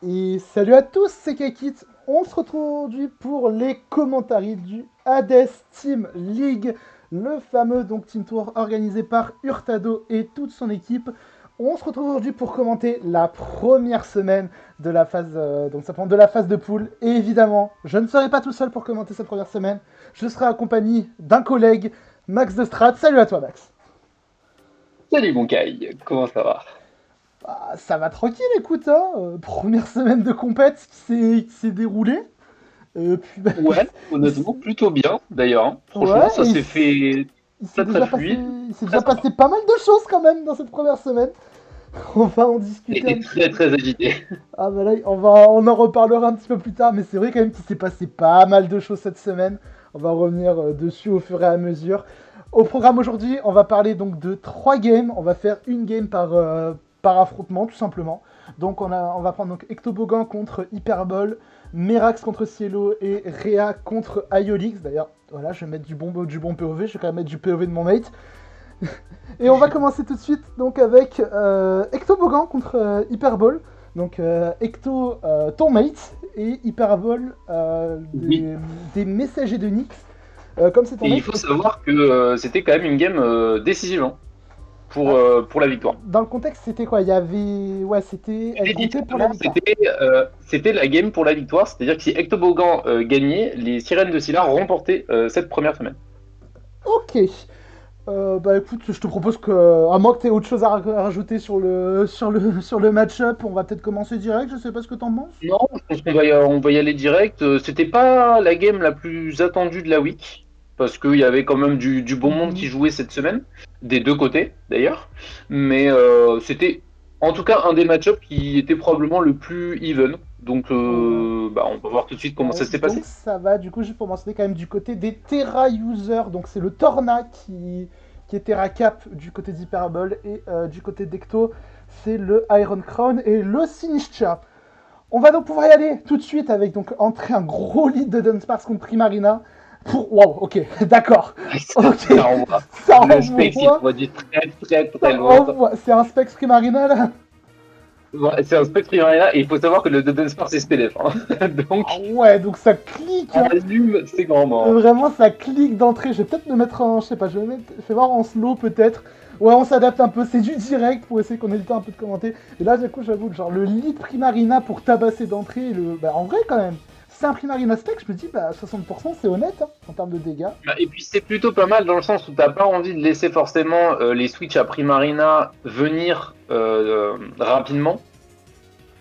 Et salut à tous, c'est Kekit. On se retrouve aujourd'hui pour les commentaires du Hades Team League, le fameux Team Tour organisé par Hurtado et toute son équipe. On se retrouve aujourd'hui pour commenter la première semaine de la phase, simplement de la phase de poule. Et évidemment, je ne serai pas tout seul pour commenter cette première semaine. Je serai accompagné d'un collègue, Max de Strat. Salut à toi, Max. Salut mon Kai, comment ça va? Ah, ça va tranquille, écoute, hein. Première semaine de compète qui s'est déroulée. Puis, bah, Ouais, il s- honnêtement, plutôt bien d'ailleurs, hein. ouais, Franchement, ça et s'est fait il s'est très très déjà passé, fluide, il s'est très déjà sympa. passé pas mal de choses quand même dans cette première semaine. On va en discuter Et un petit très peu. très agité. Ah bah là, on en reparlera un petit peu plus tard, mais c'est vrai quand même qu'il s'est passé pas mal de choses cette semaine. On va revenir dessus au fur et à mesure. Au programme aujourd'hui, on va parler donc de 3 games. On va faire une game par affrontement, tout simplement. Donc on va prendre donc Ectobogan contre Hyperbole, Merax contre Cielo et Rhea contre Iolix. D'ailleurs, voilà, je vais mettre du bon POV, je vais quand même mettre du POV de mon mate. Et on va commencer tout de suite donc avec Ectobogan contre Hyperbole. Donc Ecto, ton mate, et Hyperbole, Oui. des messagers de Nyx, comme c'est ton Et il mate. faut savoir que c'était quand même une game décisive hein, Ah, pour la victoire. dans le contexte, c'était quoi? Il y avait. Ouais, c'était. Elle C'était comptait pour la directement, victoire. c'était la game pour la victoire, c'est-à-dire que si Ectobogan gagnait, les Sirènes de Scylla remportaient cette première semaine. Ok. Bah écoute, je te propose que, à moins que tu aies autre chose à rajouter sur le match-up, on va peut-être commencer direct, je sais pas ce que t'en penses. Non, je pense qu'on va y aller direct. C'était pas la game la plus attendue de la week, parce qu'il y avait quand même du bon monde qui Mhm. jouait cette semaine, des deux côtés d'ailleurs. Mais c'était en tout cas un des match-ups qui était probablement le plus even. Donc Ouais. on va voir tout de suite comment Ouais, ça s'est donc passé. ça va, du coup, juste pour mentionner quand même du côté des Terra users, donc c'est le Torna qui est Terra Cap du côté d'Hyperbole, et du côté d'Ecto, c'est le Iron Crown et le Sinistcha. On va donc pouvoir y aller tout de suite avec donc entrer un gros lead de Dunsparce contre Primarina. Waouh, ok, d'accord. Ok, Ça envoie. ça Le Specs, il envoie. envoie du très très très Ça loin. envoie. C'est un Specs Primarina là. Ouais, c'est un Spectre Primarina et il faut savoir que le Dodon Sport c'est SPDF. Hein. Ah Donc, ouais, donc ça clique, hein. allume ses grands morts. Vraiment, ça clique d'entrée. Je vais peut-être me mettre en. Je sais pas, je vais voir en slow peut-être. Ouais, on s'adapte un peu. C'est du direct pour essayer qu'on ait le temps un peu de commenter. Et là, du coup, j'avoue que genre le lead Primarina pour tabasser d'entrée, bah, en vrai, quand même. Si c'est un Primarina spec, je me dis, bah 60% c'est honnête hein, en termes de dégâts. Et puis c'est plutôt pas mal dans le sens où t'as pas envie de laisser forcément les switches à Primarina venir rapidement.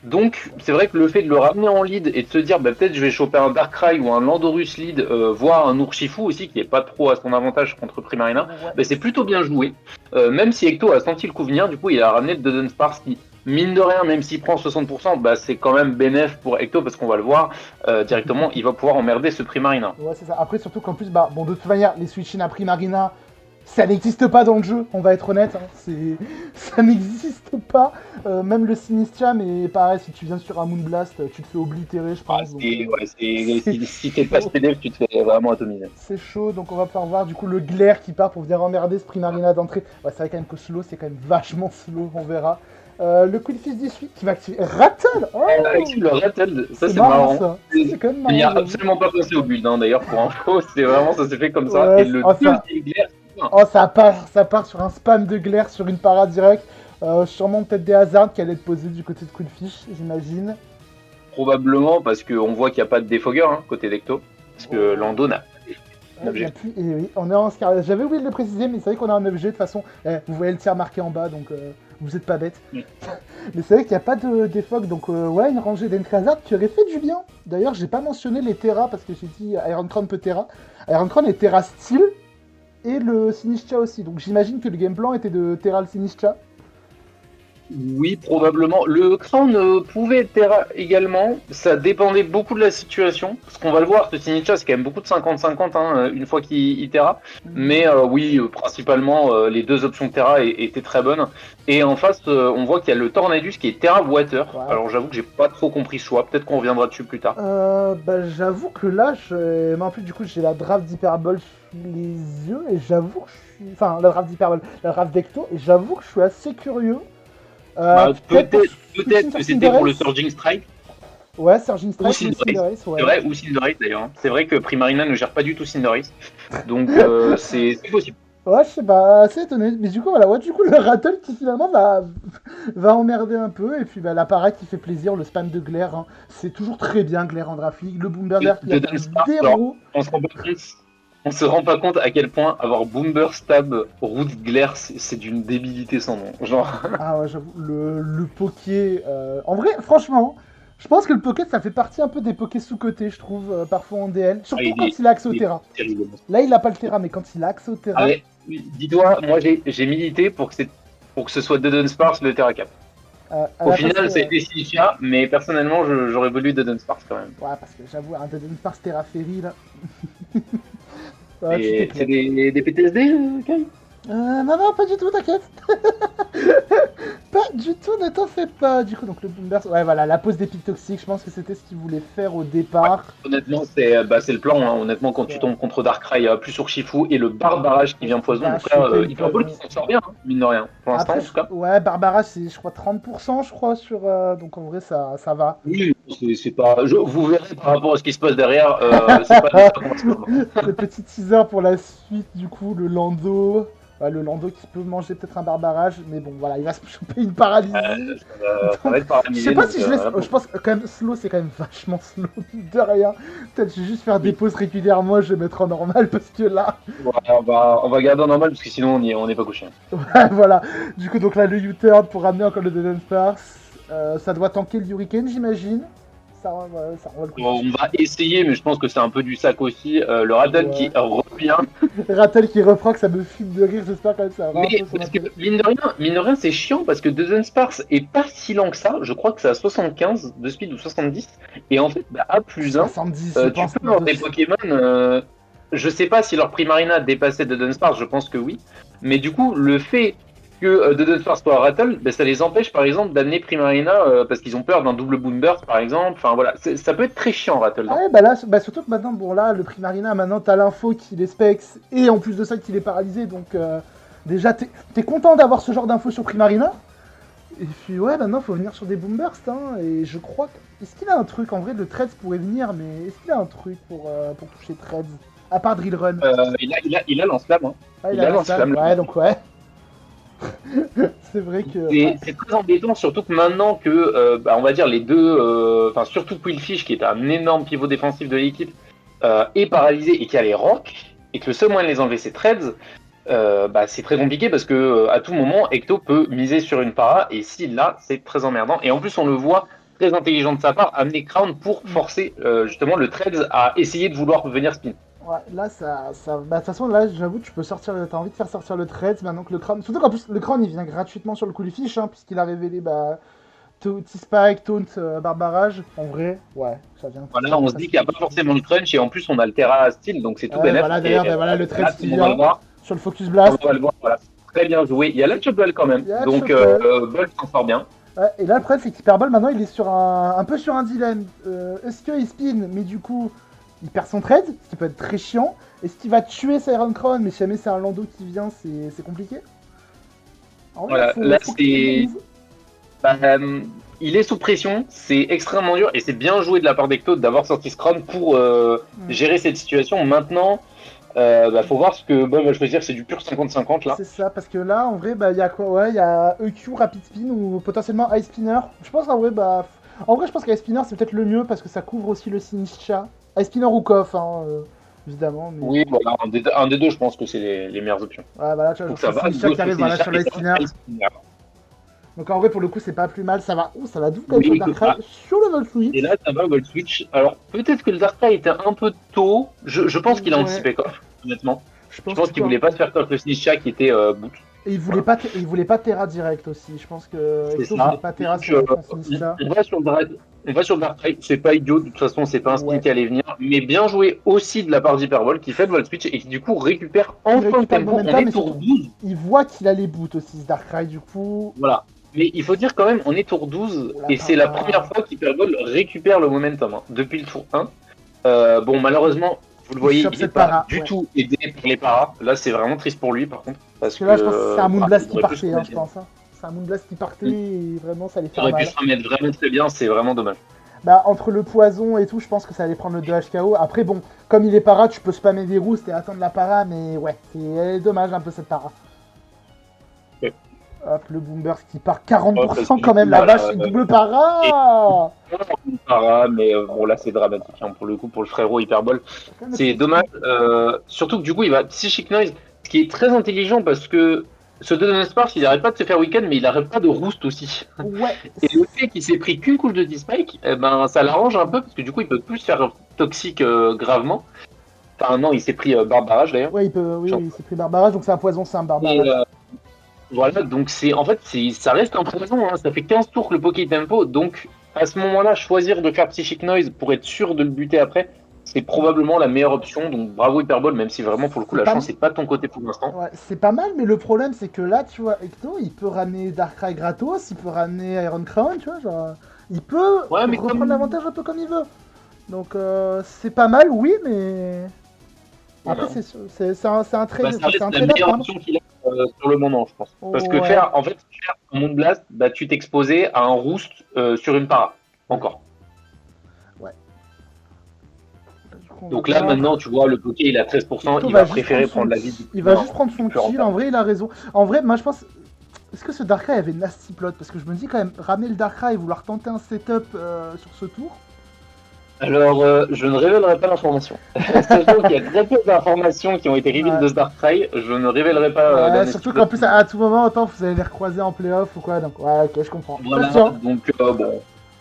Donc c'est vrai que le fait de le ramener en lead et de se dire bah, peut-être je vais choper un Darkrai ou un Landorus lead, voire un Urshifu aussi qui est pas trop à son avantage contre Primarina, Ouais. bah, c'est plutôt bien joué. Même si Ecto a senti le coup venir, du coup il a ramené le Dunsparce qui, mine de rien, même s'il prend 60%, bah, c'est quand même bénéf pour Ecto parce qu'on va le voir directement, il va pouvoir emmerder ce Primarina. Ouais, c'est ça. Après, surtout qu'en plus, bah, bon, de toute manière, les switch-in à Primarina, ça n'existe pas dans le jeu, on va être honnête. Hein. Ça n'existe pas. Même le Sinistia, mais pareil, si tu viens sur un Moonblast, tu te fais oblitérer, je Ah, pense. Donc, c'est si t'es pas chaud. SPDF, tu te fais vraiment atomiser. C'est chaud, donc on va pouvoir voir du coup le glaire qui part pour venir emmerder ce Primarina d'entrée. Ouais, c'est vrai quand même que slow, c'est quand même vachement slow, on verra. Le Quillfish 18 qui va activer Rattle. Avec Oh, le Rattle, ça c'est c'est marrant marrant. ça. Ça, c'est quand même Il n'y marrant, a j'avoue. absolument pas pensé au build hein, d'ailleurs pour info, c'est vraiment ça s'est fait comme ça. Ouais, Et le oh, deuxième glaire, oh, ça part sur un spam de glaire sur une para direct. Sûrement peut-être des hasards qui allaient être posés du côté de Quillfish, j'imagine. probablement parce qu'on voit qu'il n'y a pas de défogger hein, côté Decto, parce que Oh. Lando n'a pas Ouais, il y a d'objet. plus. Et oui, on est en Scarlet. J'avais oublié de le préciser, mais c'est vrai qu'on a un objet de toute façon. Vous voyez le tir marqué en bas, donc vous êtes pas bête. Mm. Mais c'est vrai qu'il n'y a pas de défog, donc ouais, une rangée d'Entry Hazard qui aurait fait du bien. D'ailleurs, j'ai pas mentionné les Terra parce que j'ai dit Iron Crown peut Terra. Iron Crown est Terra Steel et le Sinistcha aussi. Donc j'imagine que le game plan était de Terra le Sinistcha. Oui, probablement. Le Crown pouvait être Terra également. Ça dépendait beaucoup de la situation. Parce qu'on va le voir, ce Sinistcha, c'est quand même beaucoup de 50-50 hein, une fois qu'il Terra. Mhm. Mais oui, principalement, les deux options Terra étaient très bonnes. Et en face, on voit qu'il y a le Tornadus qui est Terra Water. Ouais. Alors j'avoue que j'ai pas trop compris ce choix. Peut-être qu'on reviendra dessus plus tard. Bah, j'avoue que là, mais en plus, du coup, j'ai la draft d'Hyperbole sous les yeux et j'avoue que je suis. Enfin, la draft d'Hyperbole, la draft d'Ecto, et j'avoue que je suis assez curieux. Bah, Peut-être pour peut-être switching que sur c'était pour le Cinderace. Surging Strike. Ouais, Surging Ou Strike ou Cinderace. Cinderace, ouais. C'est vrai, ou Cinderace d'ailleurs. Hein. C'est vrai que Primarina ne gère pas du tout Cinderace. Donc c'est possible. Ouais, je sais pas, assez étonné. Mais du coup, voilà, ouais, du coup, le Rattle qui finalement va emmerder un peu. Et puis, bah, l'appareil qui fait plaisir, le spam de Glaire. Hein. C'est toujours très bien, Glaire en Draft League. Le Boomberder qui a De fait un Dunsparce, alors, zéro. on se rend pas compte à quel point avoir Boomber, Stab, Root, Glaire, c'est d'une débilité sans nom. Genre, Ah ouais, j'avoue, le Poké. En vrai, franchement, je pense que le Poké, ça fait partie un peu des Pokés sous-cotés, je trouve, parfois en DL. Surtout quand il a accès au il est Terra. terrible. Là, il a pas le Terra, mais quand il a accès au Ah Terra. ouais, dis-toi, moi j'ai milité pour que ce soit Dunsparce le Terra Cap. À Au la final, place, c'était Silicia, mais personnellement, j'aurais voulu Dunsparce quand même. ouais, parce que j'avoue, un Dead Sparce Terra Ferry, là. Ouais, tu Et c'est t'éclates. des PTSD, Kai? Non, non, pas du tout, t'inquiète. Pas du tout, ne t'en fais pas. Du coup, donc le Boomers, ouais, voilà, la pause des pics toxiques, je pense que c'était ce qu'il voulait faire au Ouais, départ. honnêtement, c'est le plan. Hein. Honnêtement, quand tu Ouais. tombes contre Darkrai, plus sur Shifu et le barbarage qui vient poison, Bah, donc là, choper une Hyper Ball qui s'en sort bien, hein, mine de rien, pour l'instant Après, en tout cas. ouais, Barbara, c'est, je crois, 30%, je crois, sur. Donc en vrai, ça va. Oui, c'est pas. Vous verrez par rapport à ce qui se passe derrière, c'est pas de ça qu'on va se plaindre. Le petit teaser pour la suite, du coup, le Lando. Ouais, le Lando qui peut manger peut-être un barbarage, mais bon, voilà, il va se choper une paralysie. Ça va Donc, être je sais paralysé, pas donc si je laisse. voilà. Je pense que quand même, slow, c'est quand même vachement slow de rien. Peut-être je vais juste faire des Oui. pauses régulièrement, je vais mettre en normal parce que là. Voilà, on va garder en normal parce que sinon on n'est pas couché. Ouais, voilà. Du coup, donc là, le U-turn pour ramener encore le Dead Sparce. Ça doit tanker le Hurricane, j'imagine. Ça envoie le coup de On va essayer, mais je pense que c'est un peu du sac aussi. Le Radon qui Ouais. revient. Rattel qui reprend que ça me filme de rire, j'espère quand même que ça aura un Mais peu son parce que, intérêt. mine de rien, c'est chiant parce que Dunsparce est pas si lent que ça. Je crois que c'est à 75 de speed ou 70. Et en fait, bah, à plus 1, 70, je tu pense. peux avoir des Pokémon. Je sais pas si leur Primarina dépassait Dunsparce, je pense que oui. Mais du coup, le fait que Dunsparce soit Rattle, bah, ça les empêche par exemple d'amener Primarina parce qu'ils ont peur d'un double Boomburst par exemple. Enfin voilà, ça peut être très chiant Rattle. Ah Non. ouais, bah là, bah surtout que maintenant, bon là, le Primarina, maintenant t'as l'info qu'il est specs et en plus de ça qu'il est paralysé, donc déjà t'es content d'avoir ce genre d'info sur Primarina. Et puis ouais, maintenant faut venir sur des Boombursts, hein, et je crois que... Est-ce qu'il a un truc, en vrai, le Treads pourrait venir, mais est-ce qu'il a un truc pour toucher Treads? À part Drill Run. Il a Lance-Flamme. Hein. Ah, il Il a a lancé, Lance-Flamme. ouais, donc ouais. C'est vrai que... ouais. C'est très embêtant, surtout que maintenant que, on va dire, les deux, enfin surtout Quillfish, qui est un énorme pivot défensif de l'équipe, est paralysé et qui a les rocs, et que le seul moyen de les enlever, c'est Treads, c'est très compliqué parce que à tout moment, Ecto peut miser sur une para, et s'il l'a, c'est très emmerdant. Et en plus, on le voit très intelligent de sa part, amener Crown pour forcer justement le Treads à essayer de vouloir venir spin. Ouais, là, bah, de toute façon, là, j'avoue, tu peux sortir. T'as envie de faire sortir le Treads maintenant que le Crown. Surtout qu'en plus, le Crown, il vient gratuitement sur le coup du fiche, hein, puisqu'il a révélé, bah, T-Spike, Taunt, Barbarage. En vrai, ouais, ça vient. Voilà, on se dit qu'il n'y a pas forcément le crunch, et en plus, on a le Terra style, donc c'est tout Ouais, bénef. voilà, Et d'ailleurs, bah, voilà le là, Treads qui on va le vient voir. sur le Focus Blast. On va le voir, voilà. Très bien joué. Il y a la Chopball quand même, Il y a donc Chopball. Ball s'en sort bien. Ouais, et là, le problème, c'est qu'Hyperball, maintenant, il est sur un peu sur un dilemme. Est-ce qu'il spin, mais du coup, il perd son trade, ce qui peut être très chiant. Est-ce qu'il va tuer Siren Crown, mais si jamais c'est un Lando qui vient, c'est compliqué. En vrai, Voilà, faut là qu'il c'est. move. Bah, il est sous pression, c'est extrêmement dur et c'est bien joué de la part d'Ecto d'avoir sorti Scrum pour gérer cette situation. Maintenant, faut voir ce que Bob va choisir, c'est du pur 50-50 là. C'est ça, parce que là, en vrai, bah, il y a quoi? Ouais, il y a EQ, Rapid Spin ou potentiellement Ice Spinner. Je pense, en vrai, bah. En vrai, je pense qu'Ice Spinner, c'est peut-être le mieux parce que ça couvre aussi le Sinistcha. Ice Spinner ou Koff, hein, évidemment. Mais... Oui, voilà, un des deux, je pense que c'est les meilleures options. Ouais, voilà, tu vois, Donc genre, ça va, Sinistcha qui arrive, voilà, sur l'Ice Spinner. Donc en vrai, pour le coup, c'est pas plus mal. Ça va. Ouh, ça va doux quand même sur Oui, Darkrai. Sur le Volswitch. et là, ça va, Gold Switch. Alors, peut-être que le Darkrai était un peu tôt. Je pense qu'il a Ouais. anticipé Koff, honnêtement. Je Je pense qu'il voulait pas se faire Koff le Snitcha qui était boot. Et il voulait pas Terra direct aussi. Je pense que C'est Ecto ça. voulait pas Terra Donc, sur son Sinistcha. on va sur le Darkrai. C'est pas idiot, de toute façon, c'est pas un spin Ouais. qui allait venir. Mais bien joué aussi de la part d'Hyperball qui fait le Volt Switch et qui du coup récupère enfin le récupère le tempo. On momentum, est mais tour surtout- 12. Il voit qu'il a les boots aussi, ce Darkrai, du coup. Voilà. Mais il faut dire quand même, on est tour 12 Oula, et c'est la papa. première fois qu'Hyperball récupère le momentum hein, depuis le tour 1. Bon, malheureusement, vous le voyez, chope il n'est cette pas para, du ouais. tout aidé par les paras. Là, c'est vraiment triste pour lui, par contre. Parce Parce que là, je pense que c'est un Moonblast il qui aurait pu se partait, remettre je pense. Hein. C'est un Moonblast qui partait Mm. et vraiment, ça allait Il faire aurait mal. pu se remettre vraiment très bien, c'est vraiment dommage. Bah, entre le poison et tout, je pense que ça allait prendre le 2 HKO. Après, bon, comme il est para, tu peux spammer des roustes et attendre la para, mais ouais, c'est dommage un peu cette para. Ouais. Hop, le Boomburst qui part Ouais, parce 40% que quand du même, coup, la là, vache, une double para. mais bon, là, c'est dramatique hein, pour le coup, pour le frérot Hyperbol. Faut quand même être C'est dommage, critique. surtout que du coup, il va Psychic Noise, ce qui est très intelligent parce que ce Donald Sparks, il arrête pas de se faire week-end, mais il arrête pas de roost aussi. Ouais, Et le fait qu'il s'est pris qu'une couche de D-Spike, eh ben, ça l'arrange un peu parce que du coup, il peut plus se faire toxique gravement. Enfin, non, il s'est pris barbarage d'ailleurs. ouais, il peut, oui, Genre. oui, il s'est pris barbarage, donc c'est un poison simple, Et barbarage. voilà, donc ça reste un poison. Hein. Ça fait 15 tours que le Poké Tempo. Donc, à ce moment-là, choisir de faire Psychic Noise pour être sûr de le buter après, c'est probablement la meilleure option. Donc, bravo Hyperball, même si vraiment, pour le coup, C'est la pas, chance n'est pas de ton côté pour l'instant. ouais, c'est pas mal, mais le problème, c'est que là, tu vois, Ecto, il peut ramener Darkrai gratos, il peut ramener Iron Crown, tu vois, genre, il peut Ouais, mais reprendre comme. l'avantage un peu comme il veut. Donc, c'est pas mal, oui, mais après, Voilà. c'est un trade, Bah, ça enfin, c'est reste un la trade à meilleure prendre. option qu'il a sur le moment, je pense. Parce que Ouais, en fait, faire un Moon Blast, bah, tu t'exposais à un Roost sur une para. Encore. ouais. Du coup, on va Donc là, voir. maintenant, tu vois, le Poké, il a 13%, Ecto il va va juste prendre préférer son prendre la vie du il va client juste prendre son plus kill. rentable. En vrai, il a raison. En vrai, moi, je pense. Est-ce que ce Darkrai avait Nasty Plot? Parce que je me dis quand même, ramener le Darkrai et vouloir tenter un setup sur ce tour. Alors, je ne révélerai pas l'information. Sachant qu'il y a très peu d'informations qui ont été reveal Ouais. de ce Darkrai, je ne révélerai pas la Ouais, Nasty surtout Plot. qu'en plus, à tout moment, autant vous allez les recroiser en playoff ou quoi. Donc, ouais, ok, je comprends. Ça se Voilà, tient. donc bon,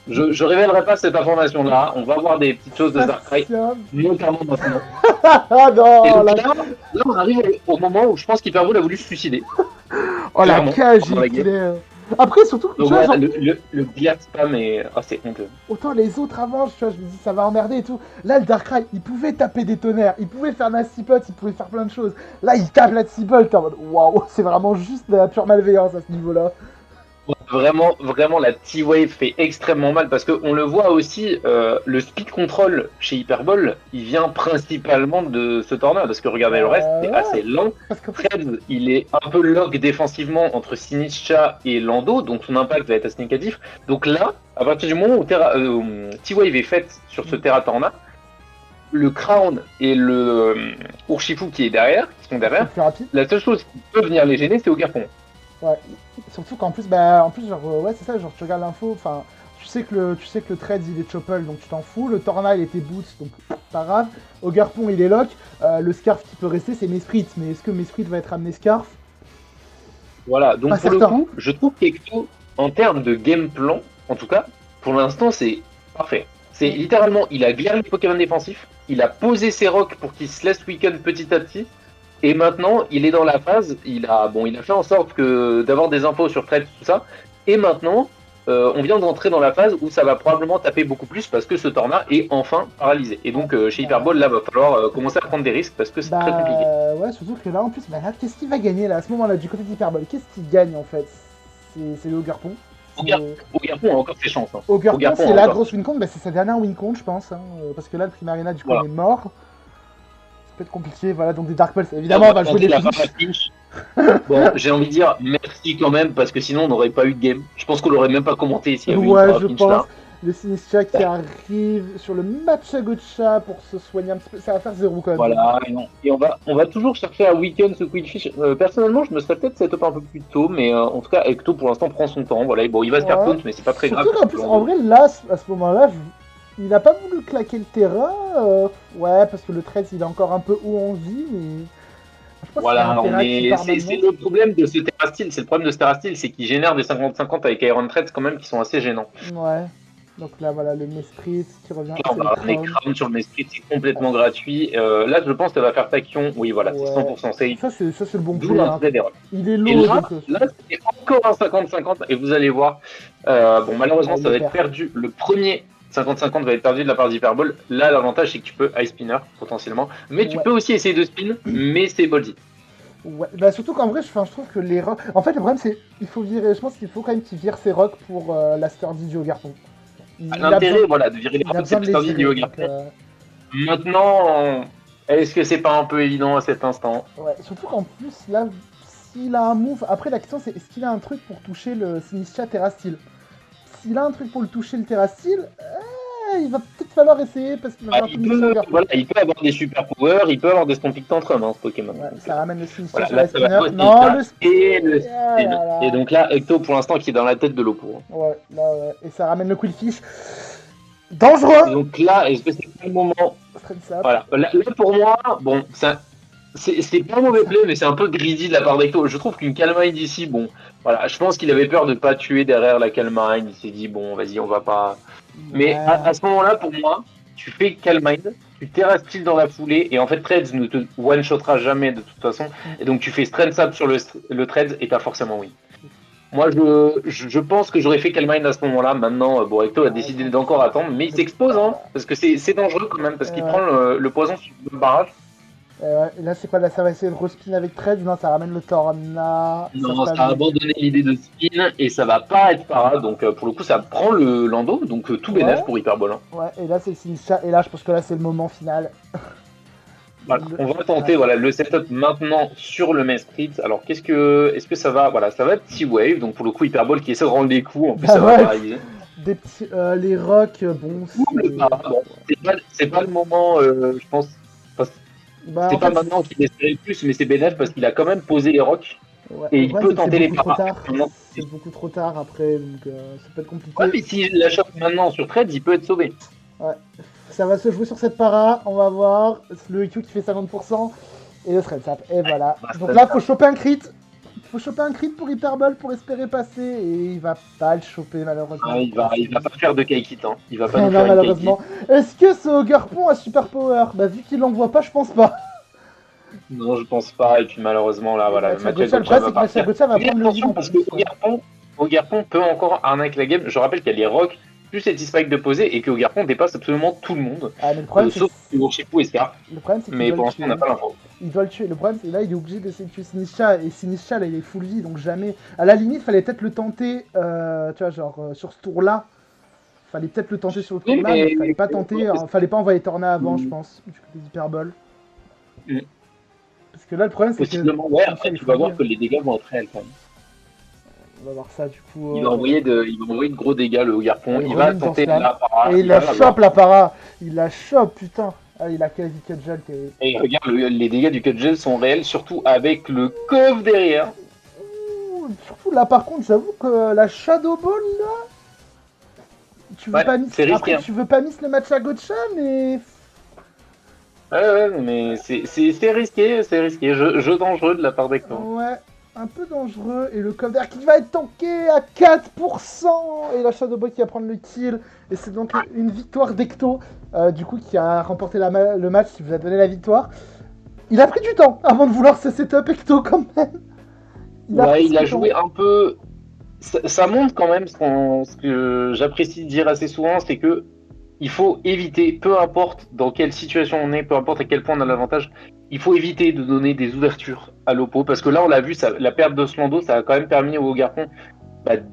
je révélerai pas cette information-là. On va voir des petites choses de ce Ça se Darkrai, tient. notamment maintenant. Ah Et non, donc là, on arrive au moment où je pense qu'Hyperbull a voulu se suicider, oh, la clairement, cage pendant la qu'il game. est. Après, surtout, tu Donc vois, voilà, genre, le Gliat spam est assez honteux. autant les autres avant, tu vois, je me dis ça va emmerder et tout. Là, le Darkrai, il pouvait taper des tonnerres, il pouvait faire Nasty Plot, il pouvait faire plein de choses. Là, il tape la Nasty Plot, t'es en mode waouh, c'est vraiment juste de la pure malveillance à ce niveau-là. Vraiment, vraiment, la T-Wave fait extrêmement mal parce qu'on le voit aussi, le speed control chez Hyperball, il vient principalement de ce tornado parce que regardez le reste, c'est assez Ouais, lent. parce qu'en fait, Fred, il est un peu lock défensivement entre Sinistcha et Lando, donc son impact va être assez négatif. Donc là, à partir du moment où T-Wave est faite sur ce Terra Torna, le Crown et le Urshifu qui sont c'est derrière, plus rapide. la seule chose qui peut venir les gêner, c'est Ogarpon. Ouais. Surtout qu'en plus, bah, en plus, genre, ouais, c'est ça, genre, tu regardes l'info, enfin, tu sais que le trade il est chopple, donc tu t'en fous. Le Torna il était boot, donc pas grave. Ogarpon il est lock. Le Scarf qui peut rester, c'est Mesprit. Mais est-ce que Mesprit va être amené Scarf? Voilà, Pas donc pour le certain. coup, je trouve qu'Ecto, en termes de game plan, en tout cas, pour l'instant, c'est parfait. C'est Mm. littéralement, il a glairé les Pokémon défensifs, il a posé ses rocks pour qu'il se laisse week-end petit à petit, et maintenant, il est dans la phase, il a fait en sorte que d'avoir des infos sur trade, tout ça, et maintenant, on vient d'entrer dans la phase où ça va probablement taper beaucoup plus parce que ce Torna est enfin paralysé. Et donc, chez Hyperball, là, va falloir commencer à prendre des risques parce que c'est très compliqué. Bah, ouais, surtout que là, en plus, bah, là, qu'est-ce qu'il va gagner là, à ce moment-là, du côté d'Hyperbole? Qu'est-ce qu'il gagne en fait? C'est le Ogarpon. Ogarpon a encore ses chances. Hein. Ogarpon, Ogarpon c'est a la encore. grosse win count, bah, c'est sa dernière win count, je pense, hein, parce que là, le Primarina, du coup, Voilà. il est mort. Ça peut être compliqué, voilà, donc des Dark Pulse, évidemment, on va jouer des la Finch. Finch. Bon, j'ai envie de dire merci quand même parce que sinon on n'aurait pas eu de game. Je pense qu'on l'aurait même pas commenté s'il y avait eu une Ouais, je Finch là. pense. Le Sinistra qui arrive sur le match à Gotcha pour se soigner un petit peu. Ça va faire 0 quand même. Voilà, et on va toujours chercher à week-end ce Quillfish. Personnellement, je me serais peut-être setup un peu plus tôt, mais en tout cas, Ecto pour l'instant prend son temps. Voilà, bon, il va se faire Ouais. taunt, mais c'est pas très grave. Surtout qu'en plus, en vrai, là, à ce moment-là, il a pas voulu claquer le terrain. Ouais, parce que le 13, il est encore un peu haut en vie, mais. Je pense qu'il y a un Voilà, terrain qui part c'est maintenant. le problème de ce Terrastyle. C'est le problème de ce Terrastyle, c'est qu'il génère des 50-50 avec Iron Threads quand même qui sont assez gênants. Ouais. Donc là, voilà, le Mesprit qui revient. Là, on C'est le va ramener Crown. Crown sur le Mesprit, c'est complètement gratuit. Là, je pense qu'elle va faire Taction. Oui, voilà, c'est Ouais. 100% safe. Ça, c'est le bon D'où play. Hein. l'intérêt des rocks. Il est Et low, donc. là c'est encore un 50-50 et vous allez voir. Bon, malheureusement, il ça le va être perd. perdu. Le premier 50-50 va être perdu de la part d'Hyperball. Là, l'avantage, c'est que tu peux High Spinner potentiellement. Mais tu Ouais. peux aussi essayer de spin, mais c'est Boldy. Ouais, bah surtout qu'en vrai, je trouve que les rocks. En fait, le problème, c'est il faut virer. Je pense qu'il faut quand même qu'il vire ses rocks pour la Sturdy du Garpon. Il a L'intérêt, besoin, voilà, de virer les il a rocks, c'est besoin de plus les tardi du virer. haut Donc, Maintenant, est-ce que c'est pas un peu évident à cet instant? ouais, surtout qu'en plus, là, s'il a un move. Après, la question, c'est est-ce qu'il a un truc pour toucher le Sinistra Terrastyle? S'il a un truc pour le toucher, le Terrastyle, falloir essayer parce qu'il va falloir il miser sur peut, Ogerpon. voilà, il peut avoir des super powers, il peut avoir des stomping tantrum, hein, ce Pokémon. Ouais, Donc, ça ramène le Sinistcha voilà, sur là, la ça va spinner. bosser Non, ça le et le spin. Ah spin. là Et là. donc là, Ecto, pour l'instant, qui est dans la tête de l'Oppo. Ouais, là, ouais. Et ça ramène le Quillfish. Et Dangereux. donc là, est-ce que c'est pas le moment? Straight sap. Voilà. Là, pour moi, bon, c'est pas un mauvais play, mais c'est un peu greedy de la part d'Ecto. Je trouve qu'une Calmine d'ici, bon, voilà, je pense qu'il avait peur de pas tuer derrière la Calmine. Il s'est dit, bon, vas-y, on va pas. Mais Ouais. à ce moment-là, pour moi, tu fais Calmine, tu terrastilles dans la foulée, et en fait, Threads ne te one-shotera jamais de toute façon. Et donc, tu fais Strength Sap sur le Threads, et t'as forcément win. Moi, je pense que j'aurais fait Calmine à ce moment-là. Maintenant, bon, Ecto a décidé d'encore attendre, mais il s'expose, hein, parce que c'est dangereux quand même, parce qu'il prend le poison sur le barrage. Et là, c'est quoi là? Ça va essayer de respin avec Trade? Non, ça ramène le Torna. Non, ça a abandonné l'idée de spin, et ça va pas être para, donc pour le coup, ça prend le Lando, donc tout bénef pour Hyperbole. Hein. Ouais, et là, c'est le Sinistcha. Et là, je pense que là, c'est le moment final. Voilà. On va tenter le setup maintenant sur le main street. Alors est-ce que ça va, voilà, ça va être T-Wave, donc pour le coup Hyperbole qui essaie de rendre les coups, en plus ça va paralyser. Des petits, les rocks, bon, c'est pas le moment, je pense. C'est pas maintenant qu'il espérait le plus, mais c'est bénéf parce qu'il a quand même posé les rocks. Ouais, et il peut tenter les paras. C'est beaucoup trop tard après, donc ça peut être compliqué. Ouais, mais s'il la chope maintenant sur trade, il peut être sauvé. Ouais. Ça va se jouer sur cette para, on va voir. Le EQ qui fait 50% et le thread sap. Et voilà. Donc là, faut choper un crit. Faut choper un crit pour Hyperbole pour espérer passer. Et il va pas le choper malheureusement. Ah, il va pas faire de Kaikit. Hein. Il va pas non, malheureusement. Est-ce que ce Ogerpon a super power? Bah, vu qu'il l'envoie pas, je pense pas. Non, je pense pas. Et puis malheureusement, là, voilà. Mathieu Gotcha va prendre le lead. Parce que Ogerpon peut encore arnaquer la game. Je rappelle qu'il y a les rocks plus les spikes de poser et que Ogerpon dépasse absolument tout le monde. Ah, mais le problème, sauf Urshifu et Scar. Le problème, c'est mais pour l'instant, on n'a pas l'info. Il doit le tuer. Le problème, c'est là, il est obligé d'essayer de tuer Sinistcha. Et Sinistcha, là, il est full vie, donc jamais. À la limite, fallait peut-être le tenter, tu vois, genre, sur ce tour-là. Fallait peut-être le tenter sur le tour-là, mais fallait pas tenter. Fallait pas envoyer Torna avant, je pense, du côté d'Hyperbole. Parce que là, le problème, c'est que. Ouais, après, tu vas voir que les dégâts vont être réels quand même. On va voir ça, du coup. Il va envoyer de gros dégâts, le Ogerpon. Il va tenter la para. Et il la chope, la para. Il la chope, putain. Ah, il a quasi cut gel. Et regarde, les dégâts du cut gel sont réels, surtout avec le coffre derrière. Surtout là, par contre, j'avoue que la Shadow Ball, là. Tu veux pas miss... Après, hein. Tu veux pas miss le match à Gotcha, mais. Ouais, mais c'est risqué, jeu dangereux de la part d'Ecto. Ouais, un peu dangereux. Et le cover qui va être tanké à 4%. Et la Shadow Ball qui va prendre le kill. Et c'est donc une victoire d'Ecto, du coup, qui a remporté le match, qui vous a donné la victoire. Il a pris du temps avant de vouloir se setup Ecto quand même. Il a joué un peu. Ça montre quand même ce que j'apprécie de dire assez souvent, c'est que il faut éviter, peu importe dans quelle situation on est, peu importe à quel point on a l'avantage, il faut éviter de donner des ouvertures à l'oppo, parce que là on l'a vu, la perte de Slando, ça a quand même permis au Ogerpon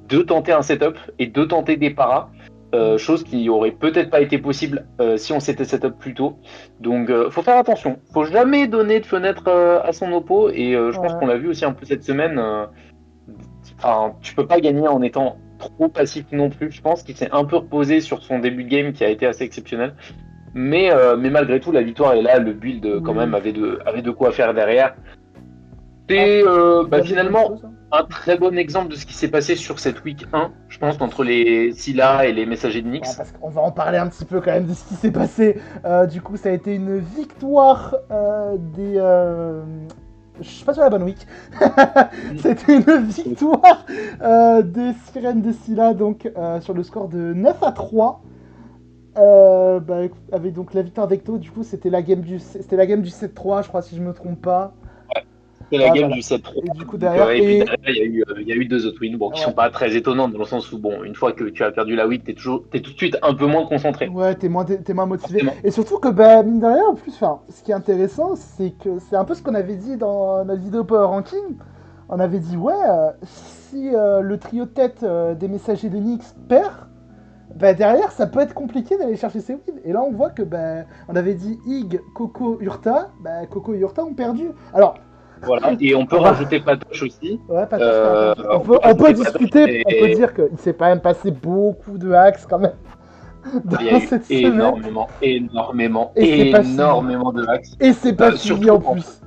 de tenter un setup et de tenter des paras, chose qui aurait peut-être pas été possible si on s'était setup plus tôt. Donc faut faire attention, faut jamais donner de fenêtre à son oppo, et je pense qu'on l'a vu aussi un peu cette semaine. Tu peux pas gagner en étant trop passif non plus. Je pense qu'il s'est un peu reposé sur son début de game qui a été assez exceptionnel. Mais malgré tout, la victoire est là. Le build quand même avait de quoi faire derrière. C'est finalement un très bon exemple de ce qui s'est passé sur cette week 1, je pense, entre les Scylla et les messagers de Nyx. Parce qu'on va en parler un petit peu quand même de ce qui s'est passé. Du coup, ça a été une victoire des... Je suis pas sur la bonne week. C'était une victoire des Sirènes de Scylla, donc sur le score de 9-3. Avec donc la victoire d'Ecto, du coup c'était la game du 7-3, je crois, si je me trompe pas. C'est la game du 7-3. Et du coup, derrière, puis derrière, il y a eu deux autres wins, qui sont pas très étonnantes, dans le sens où, une fois que tu as perdu la week, t'es tout de suite un peu moins concentré. Ouais, t'es moins motivé. Et surtout que, mine de rien, en plus, ce qui est intéressant, c'est que c'est un peu ce qu'on avait dit dans notre vidéo Power Ranking. On avait dit, si le trio de tête des messagers de Nyx perd, derrière, ça peut être compliqué d'aller chercher ses wins. Et là, on voit que, on avait dit Ig, Coco, Urta. Coco et Urta ont perdu. Alors, voilà, et on peut rajouter Patoche aussi. Ouais, Patoche. On peut discuter, on peut dire qu'il s'est quand même passé beaucoup de hacks quand même. Il y a dans eu cette semaine. Et c'est pas fini. énormément de hacks. Et c'est pas fini Surtout en plus.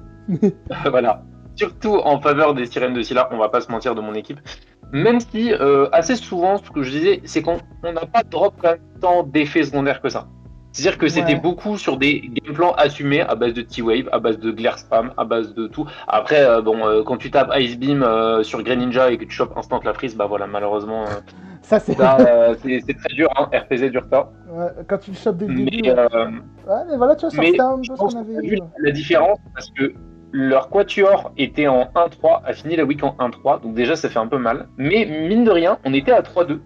voilà. Surtout en faveur des sirènes de Scylla, on va pas se mentir de mon équipe. Même si, assez souvent, ce que je disais, c'est qu'on n'a pas drop quand même tant d'effets secondaires que ça. C'est-à-dire que c'était Ouais. beaucoup sur des game plans assumés à base de T-Wave, à base de Glare Spam, à base de tout. Après, quand tu tapes Ice Beam sur Greninja et que tu chopes instant la freeze, bah voilà, malheureusement, Ça, c'est. c'est très dur, hein. RPZ dure ça. Ouais, quand tu le chopes dès le Mais, début. Ouais. Ouais, mais voilà, tu vois, sur mais c'était un je peu ce pense qu'on qu'on avait a eu. vu la différence parce que leur quatuor était en 1-3, a fini la week en 1-3, donc déjà ça fait un peu mal. Mais mine de rien, on était à 3-2.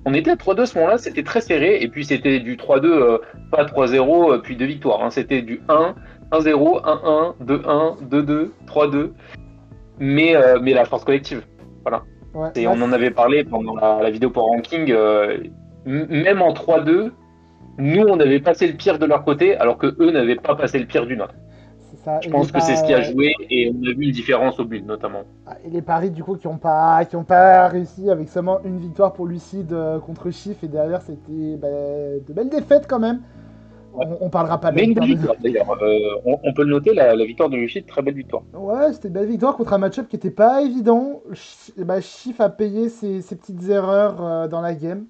On était à 3-2 à ce moment-là, c'était très serré, et puis c'était du 3-2, pas 3-0, puis 2 victoires. Hein. C'était du 1, 1-0, 1-1, 2-1, 2-2, 3-2, mais la force collective. Voilà. Ouais, Et là, on en avait parlé pendant la vidéo pour ranking, même en 3-2, nous on avait passé le pire de leur côté, alors que eux n'avaient pas passé le pire du nôtre. c'est ça. Je Et les, pense que c'est ce qui a ouais. joué, et on a vu une différence au but notamment. Et les paris, du coup, qui ont pas réussi avec seulement une victoire pour Lucide contre Chiffre. Et derrière, c'était de belles défaites quand même. Ouais. On parlera pas de la Mais une belle victoire de. victoire d'ailleurs. On peut le noter, la victoire de Lucide, très belle victoire. Ouais, c'était une belle victoire contre un match-up qui était pas évident. Chiffre a payé ses petites erreurs dans la game.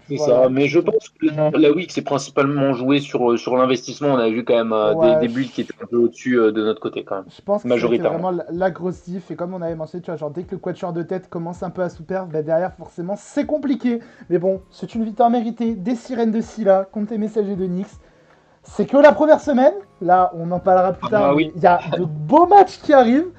C'est ça, Voilà, mais c'est je tout. pense que la Week c'est principalement joué sur l'investissement. On a vu quand même Ouais, des builds qui étaient un peu au-dessus de notre côté quand même, je pense que ça a été majoritairement. vraiment la grosse diff. Et comme on avait mentionné, tu vois, genre dès que le quatuor de tête commence un peu à sous-perdre, derrière, forcément, c'est compliqué. Mais bon, c'est une victoire méritée des sirènes de Scylla contre les messagers de Nyx. C'est que la première semaine. Là, on en parlera plus tard, Ah mais oui, il y a de beaux matchs qui arrivent.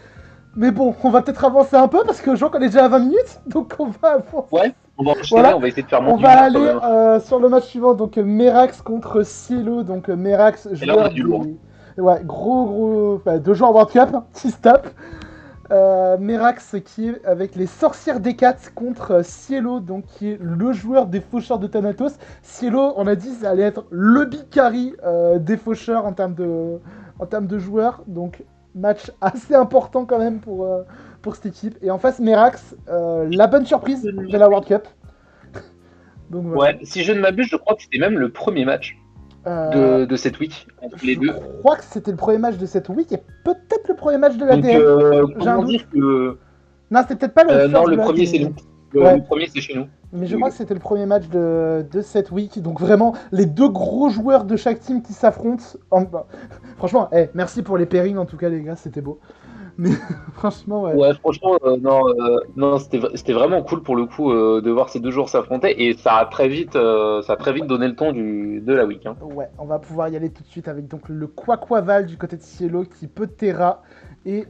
Mais bon, on va peut-être avancer un peu parce que je vois qu'on est déjà à 20 minutes. Donc on va avancer. ouais, on va enchaîner, Voilà. on va essayer de faire On monter va une heure quand aller même. sur le match suivant. Donc Merax contre Cielo. Donc Merax, Et là, on a joueur du lourd. des. Ouais, gros. Enfin, 2 joueurs World Cup qui se tapent. Merax qui est avec les sorcières des 4 contre Cielo, donc qui est le joueur des faucheurs de Thanatos. Cielo, on a dit, ça allait être le big carry des faucheurs en termes de joueurs. Donc match assez important quand même pour cette équipe. Et en face, Merax, la bonne surprise de la World Cup. Donc voilà. Ouais, si je ne m'abuse, je crois que c'était même le premier match Euh, de cette week entre les je deux. crois que c'était le premier match de cette week et peut-être le premier match de Donc, l'ADM. J'ai un comment doute. dire que. Non, c'était peut-être pas le Non, first le blood, premier, c'est mais. nous. Ouais. Le premier, c'est chez nous. Mais je crois que c'était le premier match de cette week. Donc vraiment, les deux gros joueurs de chaque team qui s'affrontent. Franchement, merci pour les pairings en tout cas les gars, c'était beau. Mais franchement, ouais. Ouais, franchement, non, c'était vraiment cool pour le coup de voir ces deux joueurs s'affronter et ça a très vite donné le ton de la week. Hein. Ouais, on va pouvoir y aller tout de suite avec donc le Quaquaval du côté de Cielo qui peut Terra. Et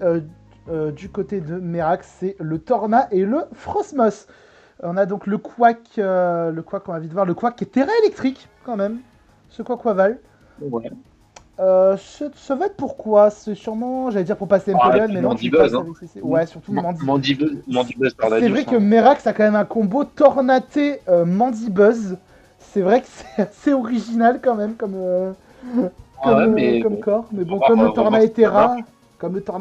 du côté de Merax, c'est le Torna et le Frosmos. On a donc le Quack on va vite voir, le Quack qui est Terra électrique quand même, ce Quaquaval. Ouais. Ça va être pourquoi? C'est sûrement, j'allais dire pour passer Empedel, mais non, tu passes avec CC. Ouais, surtout Mandibuzz par C'est vrai que Merax a quand même un combo Tornaté Mandibuzz. C'est vrai que c'est assez original quand même comme corps. Mais bon, comme le Torna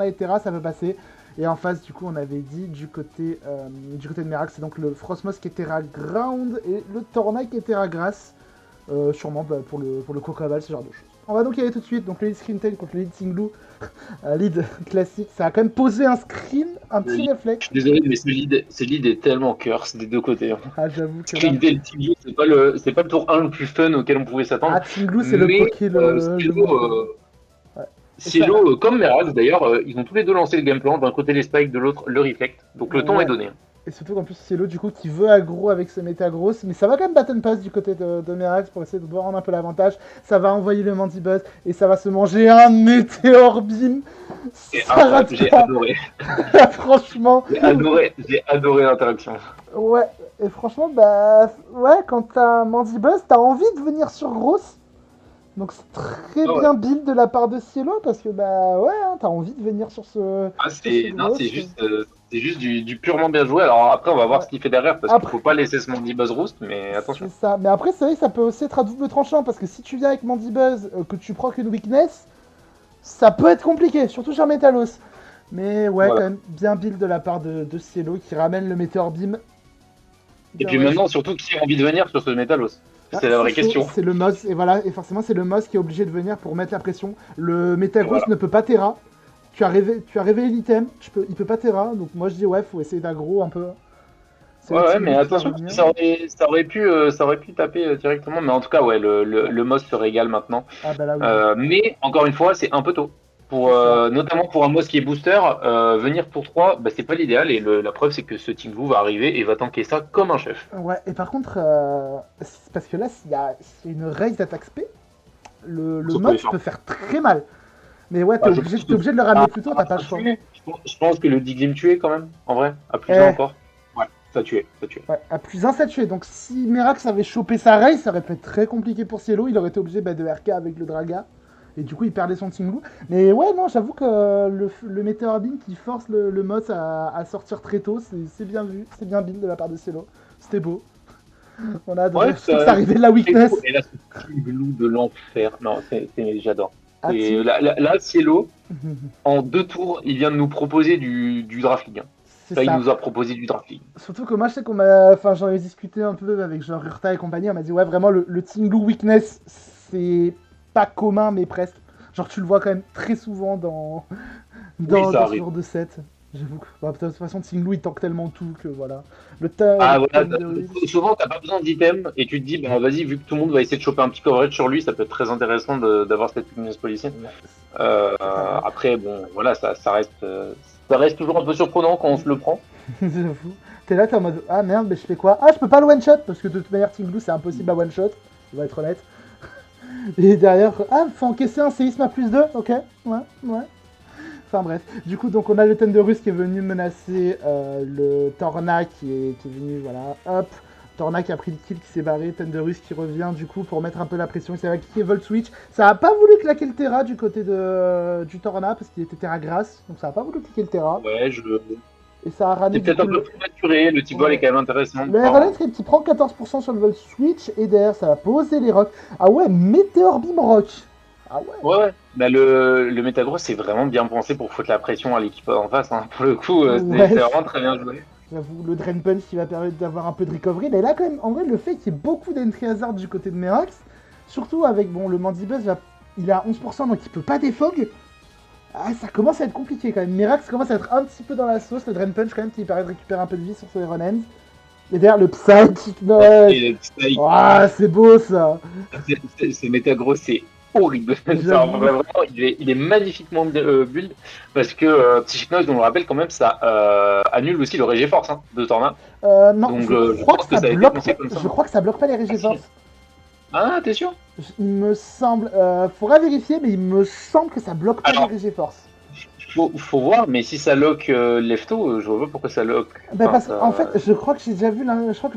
et Terra, ça peut passer. Et en face, du coup, on avait dit du côté de Merax, c'est donc le Frosmos qui est Terra Ground et le Torna qui est Terra Grass. Sûrement pour le Quaquaval, ce genre de choses. On va donc y aller tout de suite. Donc le lead screen tail contre le lead Singlu. Lead classique. Ça a quand même posé un screen, un petit réflexe. Je suis désolé, mais ce lead est tellement curse des deux côtés. Hein. Ah, j'avoue que Screen tail Tinglu, c'est pas le tour 1 le plus fun auquel on pouvait s'attendre. Ah, Singlu, c'est le poké Cielo, comme Merax d'ailleurs, ils ont tous les deux lancé le game plan. D'un côté les spikes, de l'autre le reflect. Donc le ton est donné. Et surtout qu'en plus, Cielo, du coup, qui veut aggro avec ce méta grosse. Mais ça va quand même button pass du côté de Merax pour essayer de rendre un peu l'avantage. Ça va envoyer le Mandibuzz et ça va se manger un météore beam. J'ai adoré. Franchement. J'ai adoré l'interaction. Ouais, et franchement, quand t'as un Mandibuzz, t'as envie de venir sur grosse. Donc c'est très bien build de la part de Cielo parce que t'as envie de venir sur ce. C'est juste du purement bien joué. Alors après, on va voir ce qu'il fait derrière parce qu'il faut pas laisser ce Mandibuzz roost, mais attention. C'est ça. Mais après, c'est vrai que ça peut aussi être à double tranchant parce que si tu viens avec Mandibuzz, que tu prends qu'une weakness, ça peut être compliqué, surtout sur Metalos. Mais ouais, voilà. Quand même bien build de la part de Cielo qui ramène le Meteor Beam. Et puis Ouais, maintenant, surtout, qui a envie de venir sur ce Metalos? C'est la vraie chaud, question. c'est le Moz, et voilà, et forcément c'est le Moz qui est obligé de venir pour mettre la pression. Le Metagross Voilà. ne peut pas Terra. Tu as réveillé l'item, il peut pas Terra, donc moi je dis ouais, faut essayer d'aggro un peu. C'est le Ouais, Team mais Blue qui va attention, parce que revenir. ça aurait pu taper directement. Mais en tout cas, ouais, le MOS se régale maintenant. Ah bah là oui, Mais encore une fois, c'est un peu tôt. c'est ça. Notamment pour un MOS qui est booster, venir pour 3, bah, c'est pas l'idéal. Et la preuve, c'est que ce Team Blue va arriver et va tanker ça comme un chef. Ouais, et par contre, c'est parce que là, s'il y a une raise d'attaque spé, le Ça peut les Moz faire. peut faire très mal. Mais ouais, Ah, je pense t'es que obligé de le ramener plus tôt, t'as pas le ça choix. tué. Je pense que le Diglim tué quand même, en vrai, à plus un Eh, encore. Ouais, ça tué, ça tué. ouais, à plus un, ça tué. Donc si Merax avait chopé sa raise, ça aurait pu être très compliqué pour Cielo. Il aurait été obligé de RK avec le Draga. Et du coup, il perdait son Tinglu. Mais ouais, non, j'avoue que le Meteor Beam qui force le Moz à sortir très tôt, c'est bien vu. C'est bien build de la part de Cielo. C'était beau. On a adoré. Ouais, Surtout que ça arrivait de la weakness. et là, ce Team Blue de l'enfer. Non, j'adore. Ah, Et Team. là, Cielo, en 2 tours, il vient de nous proposer du drafting. C'est Là, il ça. nous a proposé du drafting. Surtout que moi, je sais qu'on m'a. Enfin, j'en ai discuté un peu avec genre Urta et compagnie. On m'a dit, ouais, vraiment, le Team Blue Weakness, c'est pas commun, mais presque. Genre, tu le vois quand même très souvent Oui, ça dans ce arrive. genre de set. J'avoue que. Bah, de toute façon, Team Blue, il tank tellement tout que voilà. Ah Le voilà, Thunderwave. souvent t'as pas besoin d'item et tu te dis bah vas-y vu que tout le monde va essayer de choper un petit coverage sur lui, ça peut être très intéressant d'avoir cette weakness policy. Ouais, Euh, c'est pas mal. Après bon voilà ça reste toujours un peu surprenant quand on se le prend. J'avoue. T'es là, t'es en mode, ah merde, mais je fais quoi? Ah, je peux pas le one shot, parce que de toute manière, Team Blue, c'est impossible à one shot. On va être honnête. Et derrière, ah, faut encaisser un séisme à plus 2, ok, ouais, ouais. Enfin bref, du coup, donc on a le Thunderus qui est venu menacer le Torna qui est venu, voilà, hop. Torna qui a pris le kill, qui s'est barré, Thunderus qui revient du coup pour mettre un peu la pression, ça va cliquer Volt Switch. Ça a pas voulu claquer le Terra du côté du Torna parce qu'il était Terra grasse, donc ça a pas voulu cliquer le Terra. Ouais, Et ça a rané c'est du peut-être coup un peu le. prématuré, le T-Ball est Ouais. quand même intéressant. Le RLS qui prend 14% sur le Volt Switch et derrière ça va poser les rocks. Ah ouais, Meteor Beam Rock. Ah ouais. Ouais. Bah, le Metagross c'est vraiment bien pensé pour foutre la pression à l'équipe en face. Hein. Pour le coup, Ouais, c'est vraiment très bien joué. j'avoue, le Drain Punch qui va permettre d'avoir un peu de recovery. Mais là, quand même, en vrai, le fait qu'il y ait beaucoup d'entry hazard du côté de Merax, surtout avec, bon, le Mandibuzz, il est à 11%, donc il peut pas défog. Ah, ça commence à être compliqué quand même. Merax commence à être un petit peu dans la sauce. Le Drain Punch, quand même, qui lui permet de récupérer un peu de vie sur ses Iron Hands. Et derrière, le Psychic Noise. Et Ah, c'est beau ça. ce Metagross c'est horrible. J'avoue. Vraiment, il est magnifiquement build parce que Psychic Noise, on le rappelle quand même, ça annule aussi le Régé Force hein, de Torna. Non, Donc je je crois pense que que ça ça a été bloque pensé pas. comme ça. Je crois que ça bloque pas les Regiforce. Ah, t'es sûr? Il me semble. Faudra vérifier, mais il me semble que ça bloque pas Alors, les Regiforce. faut voir, mais si ça lock Lefto, je vois pas pourquoi ça lock. Bah Enfin, parce ça... qu'en fait, je crois que j'ai déjà vu, là, je crois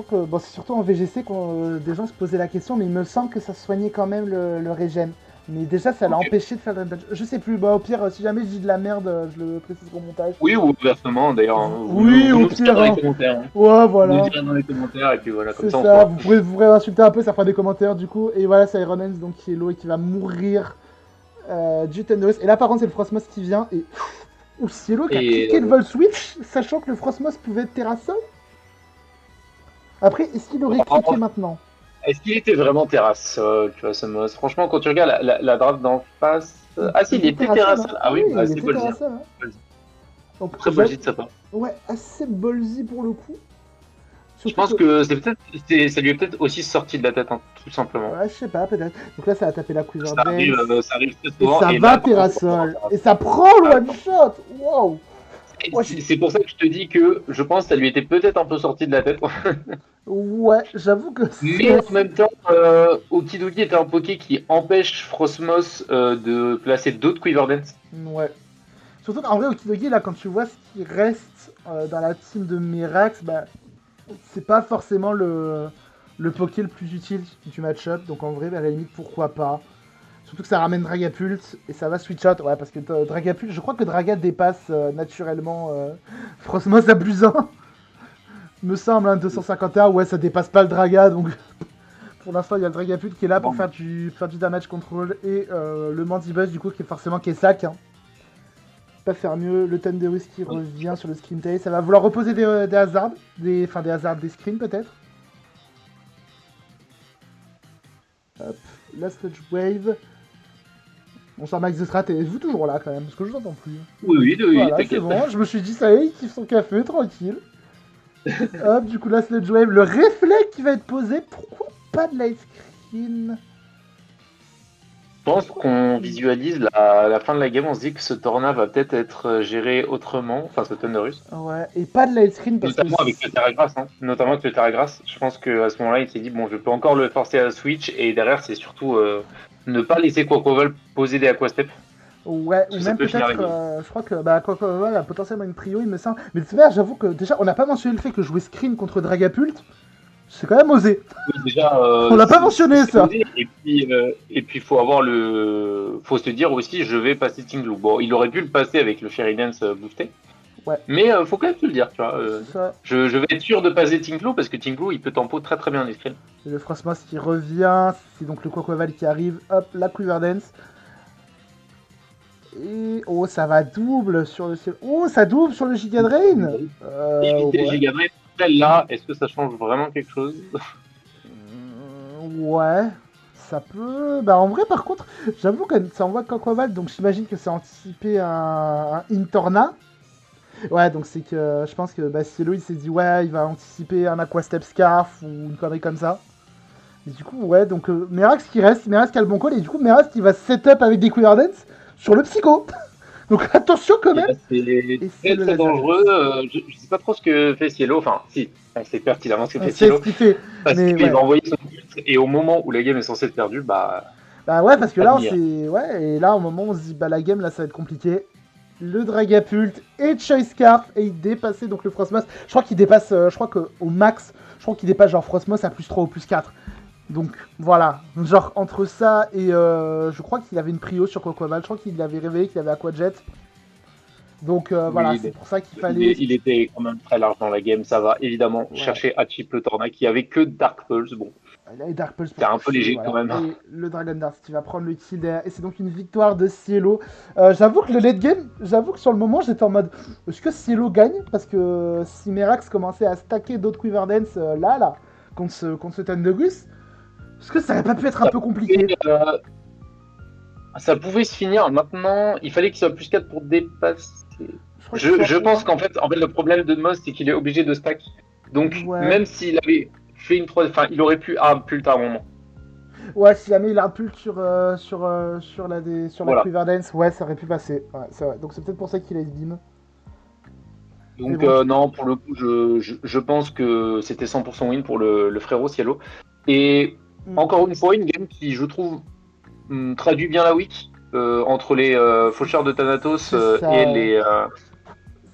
que, bon, c'est surtout en VGC que des gens se posaient la question, mais il me semble que ça soignait quand même le régène. Mais déjà, ça l'a Ok. empêché de faire le Drain Punch. Je sais plus, bah au pire, si jamais je dis de la merde, je le précise au montage. Oui, ou inversement d'ailleurs. Hein. Oui, Vous au nous direz pire, dans les hein. commentaires. Hein. Ouais, Vous nous voilà. direz dans les commentaires et puis voilà, comme C'est ça on ça, pourra. vous pourrez insulter un peu, ça fera des commentaires du coup. Et voilà, c'est Iron Hands donc qui est low et qui va mourir du Thunderous. Et là, par contre, c'est le Frostmoss qui vient et. Ouf, Cielo qui a Et cliqué le Volt Switch, sachant que le Frostmoss pouvait être Terrassol. Après, est-ce qu'il aurait cliqué maintenant? est-ce qu'il était vraiment terrasse, tu vois, ce Moss? Franchement, quand tu regardes la draft d'en face. Ah si, il était Terrassol, terrasse. hein. Ah oui, bah, Il c'est était ballsy. Terrassol. Hein. Donc, Très ballsy de sa part. ouais, assez ballsy pour le coup. Je Surtout pense que ça lui est peut-être aussi sorti de la tête, hein, tout simplement. Ouais, je sais pas, peut-être. Donc là, ça va taper la Quiver Ça arrive, Dance. ça arrive très Et souvent. ça Et va là, Terrassol. Et ça prend le Ah, one shot. Wow. Ouais, c'est pour ça que je te dis que je pense que ça lui était peut-être un peu sorti de la tête. ouais, j'avoue que Mais c'est. en même temps, Okidogi était un Poké qui empêche Frostmoss de placer d'autres Quiver Dance. Ouais. Surtout qu'en vrai, Okidogi, là, quand tu vois ce qui reste dans la team de Merax, bah, c'est pas forcément le Poké le plus utile du match-up. Donc en vrai, bah, à la limite, pourquoi pas. Surtout que ça ramène Dragapult et ça va switch out. Ouais, parce que Dragapult, je crois que Draga dépasse naturellement Frostmoss à plus 1. Me semble, hein, 251. Ouais, ça dépasse pas le Draga. Donc pour l'instant, il y a le Dragapult qui est là pour faire du damage control. Et le Mandibuzz, du coup, qui est forcément sac. Hein. pas faire mieux. Le Thunderous qui revient sur le screen tail. Ça va vouloir reposer des hazards. Des hazards, des screens peut-être. Hop, la Sludge Wave. Bonsoir Max de Strat, et vous toujours là quand même, parce que je vous entends plus. Oui, Voilà, c'est t'inquiète. bon, je me suis dit, ça y est, il kiffe son café, tranquille. Hop, du coup, la Sludge Wave, le réflexe qui va être posé, pourquoi pas de light screen? Je pense qu'on visualise la fin de la game, on se dit que ce Torna va peut-être être géré autrement, enfin ce Thunderous. Ouais, et pas de light screen parce Notamment que... avec le Terragrass, hein. Notamment avec le Terragrass. Je pense qu'à ce moment-là, il s'est dit, bon, je peux encore le forcer à switch, et derrière, c'est surtout ne pas laisser Quaquaval poser des Aquastep. Ouais, ou Parce que ça même peut finir la peut-être, game. je crois que Coca-Cola a potentiellement une trio, il me semble. Mais c'est vrai, j'avoue que déjà, on n'a pas mentionné le fait que jouer screen contre Dragapult, c'est quand même osé. Oui, déjà, On l'a pas mentionné, c'est ça. osé, et puis faut avoir faut se dire aussi, je vais passer Tinglu. Bon, il aurait pu le passer avec le Fairy Dance boosté. Ouais. Mais faut quand même se le dire, tu vois. C'est ça. Je vais être sûr de passer Tinglu parce que Tinglu, il peut tempo très très bien les screens. Et le Frostmoss qui revient, c'est donc le Quaquaval qui arrive, hop, la Quiver Dance. Et oh, ça va double sur le ciel. Oh, ça double sur le Giga Drain. Éviter le Ouais. Giga Drive. Là, est-ce que ça change vraiment quelque chose? Ouais, ça peut. Bah en vrai, par contre, j'avoue que ça envoie Quaquaval, donc j'imagine que c'est anticipé un Intorna. Ouais, donc c'est que je pense que Cielo il s'est dit ouais, il va anticiper un Aquastep Scarf ou une connerie comme ça. Et du coup, ouais, donc Merax qui reste, Merax qui a le bon call, et du coup, Merax qui va setup avec des Quiver Dance sur le Psycho. Donc attention quand même. C'est c'est très le très laser dangereux. dance. Je sais pas trop ce que fait Cielo. Enfin, si, on sait pertinemment ce que On fait sait ce Cielo. qu'il fait, Parce mais qu'il va ouais. envoyer son filtre et au moment où la game est censée être perdue, bah, Bah ouais, parce que pas de là, mire. ouais, et là, au moment où on se dit, bah la game, là, ça va être compliqué. Le Dragapult et Choice Scarf, et il dépassait donc le Frostmoss. Je crois qu'il dépasse, je crois qu'au max, je crois qu'il dépasse genre Frostmoss à plus 3 ou plus 4. Donc voilà, genre entre ça et je crois qu'il avait une prio sur Quaquaval, je crois qu'il avait réveillé qu'il avait Aquajet. Donc voilà, Oui, c'est mais pour ça qu'il fallait... il était quand même très large dans la game. Ça va évidemment Ouais, chercher Hachip le Torna qui avait que Dark Pulse. Bon, il a Dark Pulse c'est pour un peu toucher, léger quand voilà. même. Et le Dragon Dance qui va prendre le kill derrière. Et c'est donc une victoire de Cielo. J'avoue que le late game, j'avoue que sur le moment, j'étais en mode est-ce que Cielo gagne? Parce que si Merax commençait à stacker d'autres Quiver Dance là, contre ce Thundergus, est-ce que ça aurait pas pu être un Ça peu pouvait, compliqué? ça pouvait se finir. Maintenant, il fallait qu'il soit plus 4 pour dépasser. Je crois qu'il soit Je pense 1. qu'en fait, le problème de Moss, c'est qu'il est obligé de stack. Donc, Ouais. même s'il avait fait une 3, enfin, il aurait pu plus tard à un moment. Ouais, si jamais il a un pull sur la Voilà. Quiver Dance, ouais, ça aurait pu passer. Ouais, c'est vrai. Donc c'est peut-être pour ça qu'il a beam. Mais Donc, bon. non, pour le coup, je pense que c'était 100% win pour le frérot Cielo. Et Mm. encore une fois, une game qui, je trouve, traduit bien la week entre les faucheurs de Thanatos C'est ça, ouais.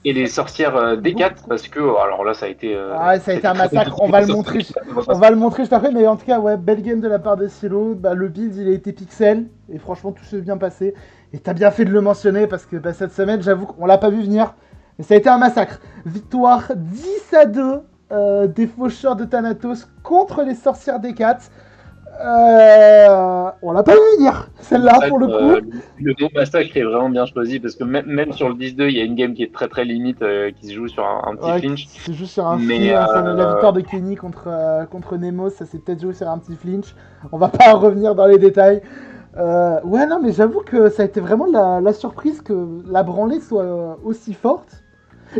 et les sorcières D4 Beaucoup. parce que alors là Ah, ça a été c'était un très massacre, compliqué pour sortir. on va le montrer juste après, mais en tout cas, ouais, belle game de la part de Silo, bah, le build il a été pixel, et franchement tout s'est bien passé, et t'as bien fait de le mentionner, parce que bah, cette semaine, j'avoue qu'on l'a pas vu venir, mais ça a été un massacre. Victoire 10-2 des faucheurs de Thanatos contre les sorcières des 4. On l'a pas vu venir, celle-là, pour le coup. Le mot massacre est vraiment bien choisi parce que même sur le 10-2, il y a une game qui est très très limite qui se joue sur un petit Ouais, flinch. c'est juste sur un Mais flinch. La victoire de Kenny contre Nemo, ça s'est peut-être joué sur un petit flinch. On va pas revenir dans les détails. Ouais, non, mais j'avoue que ça a été vraiment la surprise que la branlée soit aussi forte.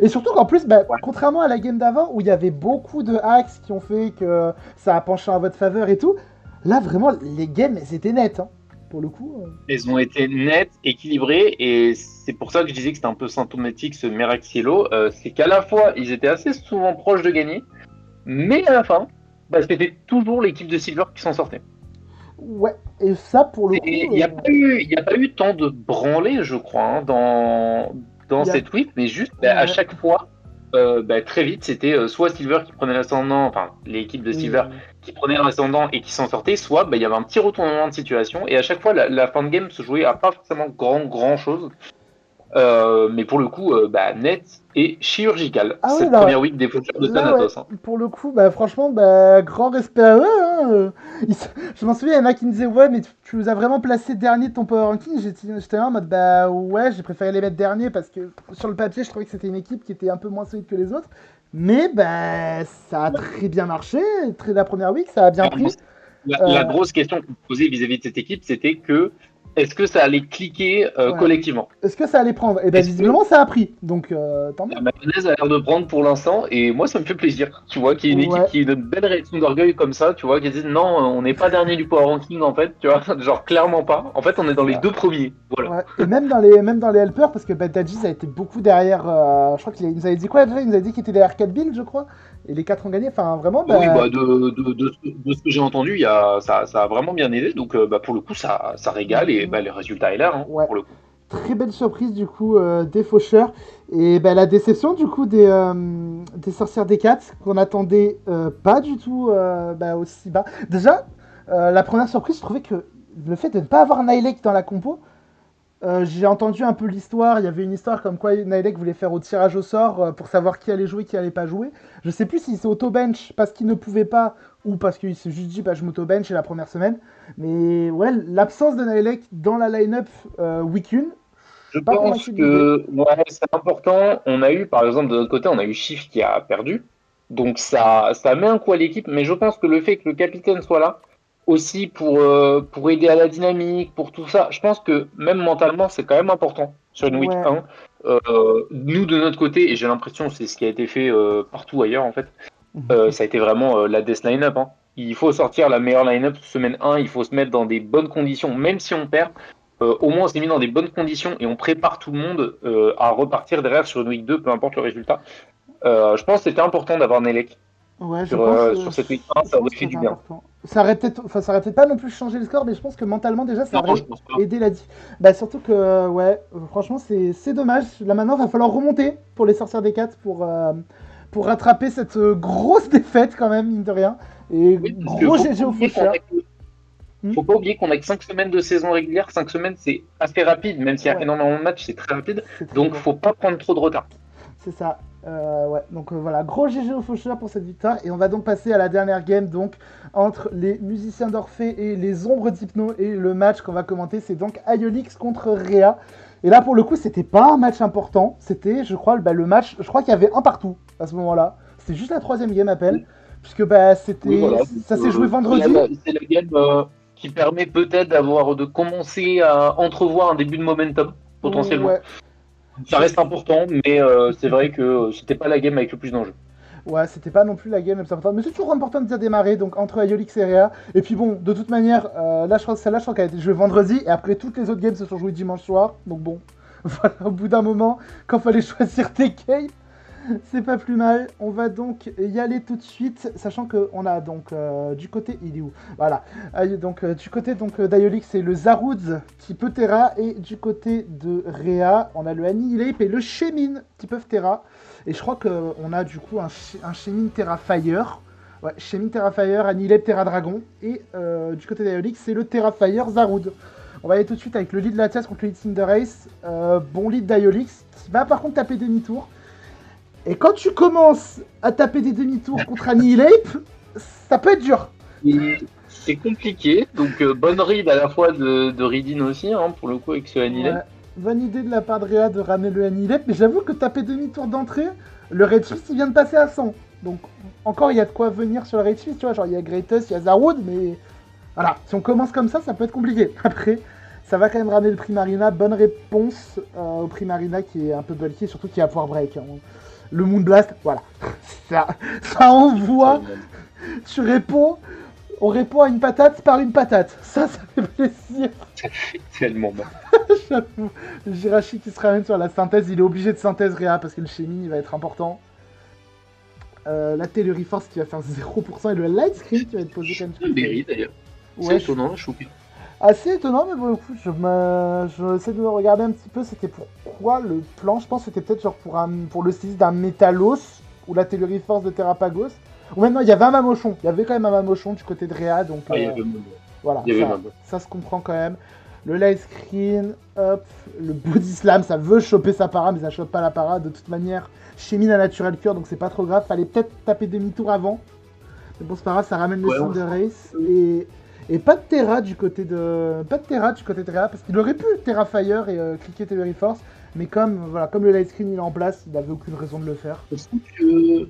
Et surtout qu'en plus, bah, ouais. contrairement à la game d'avant où il y avait beaucoup de hacks qui ont fait que ça a penché en votre faveur et tout, là vraiment les games elles étaient nettes. Hein, pour le coup. Elles ont été nettes, équilibrées, et c'est pour ça que je disais que c'était un peu symptomatique ce Meraxielo. C'est qu'à la fois, ils étaient assez souvent proches de gagner, mais à la fin, bah, c'était toujours l'équipe de Silver qui s'en sortait. Ouais, et ça pour le coup. Il n'y a pas eu tant de branlées, je crois, hein, dans Y a... cette week, mais juste à Ouais. chaque fois, très vite, c'était soit Silver qui prenait l'ascendant, enfin l'équipe de Oui, Silver qui prenait l'ascendant et qui s'en sortait, soit il y avait un petit retournement de situation, et à chaque fois, la fin de game se jouait à pas forcément grand chose. Mais pour le coup, net et chirurgical. Ah oui, Cette là, première week des Faucheurs de là, ouais, Thanatos. Hein. pour le coup, franchement, grand respect à eux. Hein. Je m'en souviens, il y en a qui me disaient, ouais, mais tu nous as vraiment placé dernier de ton power ranking. J'étais là en mode, ouais, j'ai préféré les mettre dernier parce que sur le papier, je trouvais que c'était une équipe qui était un peu moins solide que les autres. Mais ça a très bien marché. La première week, ça a bien pris. La Euh, grosse question qu'on me posait vis-à-vis de cette équipe, c'était que est-ce que ça allait cliquer ouais. collectivement? Est-ce que ça allait prendre? Et Est-ce que visiblement, ça a pris. Donc, tant mieux. la mayonnaise a l'air de prendre pour l'instant? Et moi, ça me fait plaisir. Tu vois, qu'il y ait une équipe Ouais. qui ait une belle réaction d'orgueil comme ça, tu vois, qui dise non, on n'est pas dernier du power ranking en fait, tu vois, genre clairement pas. En fait, on est dans les Ça. deux premiers. Voilà. Ouais. Et même dans les helpers, parce que Tadjis a été beaucoup derrière. Je crois qu'il nous avait dit quoi déjà? Il nous avait dit qu'il était derrière 4 builds, je crois. Et les 4 ont gagné. Enfin, vraiment, Oui, de ce que j'ai entendu, ça a vraiment bien aidé. Donc, pour le coup, ça régale et mm, les résultats est là, hein, ouais. pour le coup. Très belle surprise du coup des faucheurs. Et la déception du coup des sorcières des 4 qu'on attendait pas du tout aussi bas. Déjà, la première surprise, je trouvais que le fait de ne pas avoir Nihilek dans la compo, j'ai entendu un peu l'histoire. Il y avait une histoire comme quoi Nihilek voulait faire au tirage au sort pour savoir qui allait jouer, qui allait pas jouer. Je sais plus s'il s'est auto-bench parce qu'il ne pouvait pas ou parce qu'il s'est juste dit je m'auto-bench la première semaine. Mais ouais, l'absence de Nihilek dans la line-up week 1, je Je suis pas pense convaincu de l'idée. que ouais, c'est important. On a eu, par exemple, de notre côté, on a eu Shift qui a perdu. Donc ça met un coup à l'équipe, mais je pense que le fait que le capitaine soit là, aussi pour aider à la dynamique, pour tout ça, je pense que même mentalement, c'est quand même important sur une week Ouais. 1. Nous, de notre côté, et j'ai l'impression que c'est ce qui a été fait partout ailleurs, en fait, ça a été vraiment la death line-up. Hein. Il faut sortir la meilleure line-up semaine 1, il faut se mettre dans des bonnes conditions, même si on perd. Au moins, on s'est mis dans des bonnes conditions et on prépare tout le monde à repartir derrière sur une week 2, peu importe le résultat. Je pense que c'était important d'avoir Nelek Ouais, je pense, sur cette week 1, je ça pense aurait que fait c'était du bien. important. Ça aurait peut-être pas non plus changé le score, mais je pense que mentalement déjà ça Non, je aurait pense pas. aidé surtout que, ouais, franchement c'est dommage. Là maintenant, il va falloir remonter pour les sorcières des 4 pour rattraper cette grosse défaite quand même, mine de rien. Et Oui, parce que gros GG au faucheur. Hmm. faut pas oublier qu'on a que 5 semaines de saison régulière. 5 semaines, c'est assez rapide, même s'il y a Ouais, énormément de matchs, c'est très rapide. c'est très Donc, court. faut pas prendre trop de retard. C'est ça. Ouais. Donc voilà, gros GG au faucheur pour cette victoire. Et on va donc passer à la dernière game donc entre les musiciens d'Orphée et les ombres d'Hypno. Et le match qu'on va commenter, c'est donc Iolix contre Rhea. Et là, pour le coup, c'était pas un match important. C'était, je crois, le match. Je crois qu'il y avait un partout à ce moment-là. C'était juste la troisième game à peine. Puisque Oui, c'était. voilà. Ça s'est joué vendredi. C'est la game qui permet peut-être de commencer à entrevoir un début de momentum, potentiellement. Ouais. Ça Sur- reste important, mais c'est vrai que c'était pas la game avec le plus d'enjeux. Ouais, c'était pas non plus la game la plus importante, mais c'est toujours important de bien démarrer, donc entre Iolix et Rhea. Et puis bon, de toute manière, là, celle-là, je crois qu'elle a été jouée vendredi, et après, toutes les autres games se sont jouées dimanche soir. Donc bon, voilà, au bout d'un moment, quand fallait choisir tes games, c'est pas plus mal. On va donc y aller tout de suite, sachant qu'on a donc du côté, il est où? Voilà. Donc du côté donc d'Iolix, c'est le Zaroud qui peut Terra, et du côté de Rhea, on a le Annihilate et le Shemin qui peuvent Terra. Et je crois qu'on a du coup un Shemin Terra Fire. Ouais, Shemin Terra Fire, Annihilate Terra Dragon. Et du côté d'Iolix, c'est le Terra Fire Zaroud. On va aller tout de suite avec le lead Latias contre le lead Cinderace. Bon lead d'Iolix, qui va par contre taper demi-tour. Et quand tu commences à taper des demi-tours contre Annihilate, ça peut être dur. Et c'est compliqué, donc bonne read à la fois de Ridin aussi, hein, pour le coup, avec ce Annihilate. Ouais, bonne idée de la part de Rhea de ramener le Annihilate, mais j'avoue que taper demi-tour d'entrée, le Redshift il vient de passer à 100. Donc encore il y a de quoi venir sur le Redshift, tu vois, genre il y a Greatest, il y a Zaroud, mais voilà, si on commence comme ça peut être compliqué. Après, ça va quand même ramener le Primarina, bonne réponse au Primarina qui est un peu bulky, surtout qui va pouvoir break. Hein. Le Moonblast, voilà, ça envoie, tu réponds, on répond à une patate par une patate, ça fait plaisir. Ça fait tellement mal. J'avoue. Jirachi qui se ramène sur la synthèse, il est obligé de synthèse Rhea parce que le Shemi il va être important. La Tailory Force qui va faire 0% et le Light Screen qui va être posé comme ça. Berry d'ailleurs. Ouais, C'est étonnant, je suis assez étonnant, mais bon, écoute, je essaie de regarder un petit peu c'était pourquoi le plan. Je pense que c'était peut-être genre pour le style d'un Métalos ou la Tailory Force de Terrapagos. Ou maintenant il y avait un Mamochon, il y avait quand même un Mamochon du côté de Rhea donc il y avait voilà, il y avait ça se comprend quand même. Le light screen, hop, le body slam, ça veut choper sa para, mais ça chope pas la para. De toute manière, Chemin a natural cure, donc c'est pas trop grave. Fallait peut-être taper demi-tour avant. Mais bon, c'est pas grave, ça ramène le Ouais, signe de race. Et pas de Terra du côté de. Pas de Terra du côté de Rhea, parce qu'il aurait pu Terra Fire et cliquer Theory Force. Mais comme, voilà, comme le light screen il est en place, il n'avait aucune raison de le faire. Je trouve que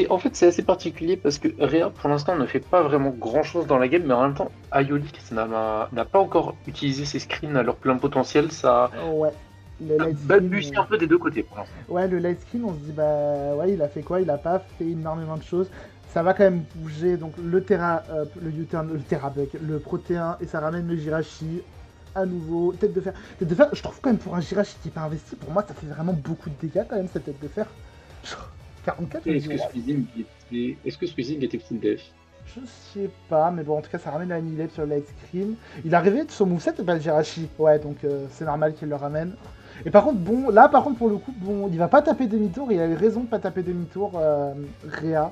en fait, c'est assez particulier parce que Rhea, pour l'instant, ne fait pas vraiment grand chose dans la game, mais en même temps, Aiolik n'a pas encore utilisé ses screens à leur plein potentiel. Ça Ouais. Le light screen, balbutie un peu des deux côtés pour l'instant. ouais, le light screen, on se dit, bah ouais, il a fait quoi? Il a pas fait énormément de choses. Ça va quand même bouger, donc le Terra, le U-turn, le Terra Bug, le Protéin, et ça ramène le Jirachi à nouveau. Tête de fer. Tête de fer, je trouve quand même pour un Jirachi qui n'est pas investi, pour moi, ça fait vraiment beaucoup de dégâts quand même, cette tête de fer. 44, Est-ce que Squeezing était full def? je sais pas, mais bon, en tout cas, ça ramène la Annihilate sur le light screen. Il est arrivé de son moveset, pas le Jirachi. Ouais, donc c'est normal qu'il le ramène. Et par contre, bon, là, par contre, pour le coup, bon, il va pas taper demi-tour. Il a eu raison de pas taper demi-tour, Rhea.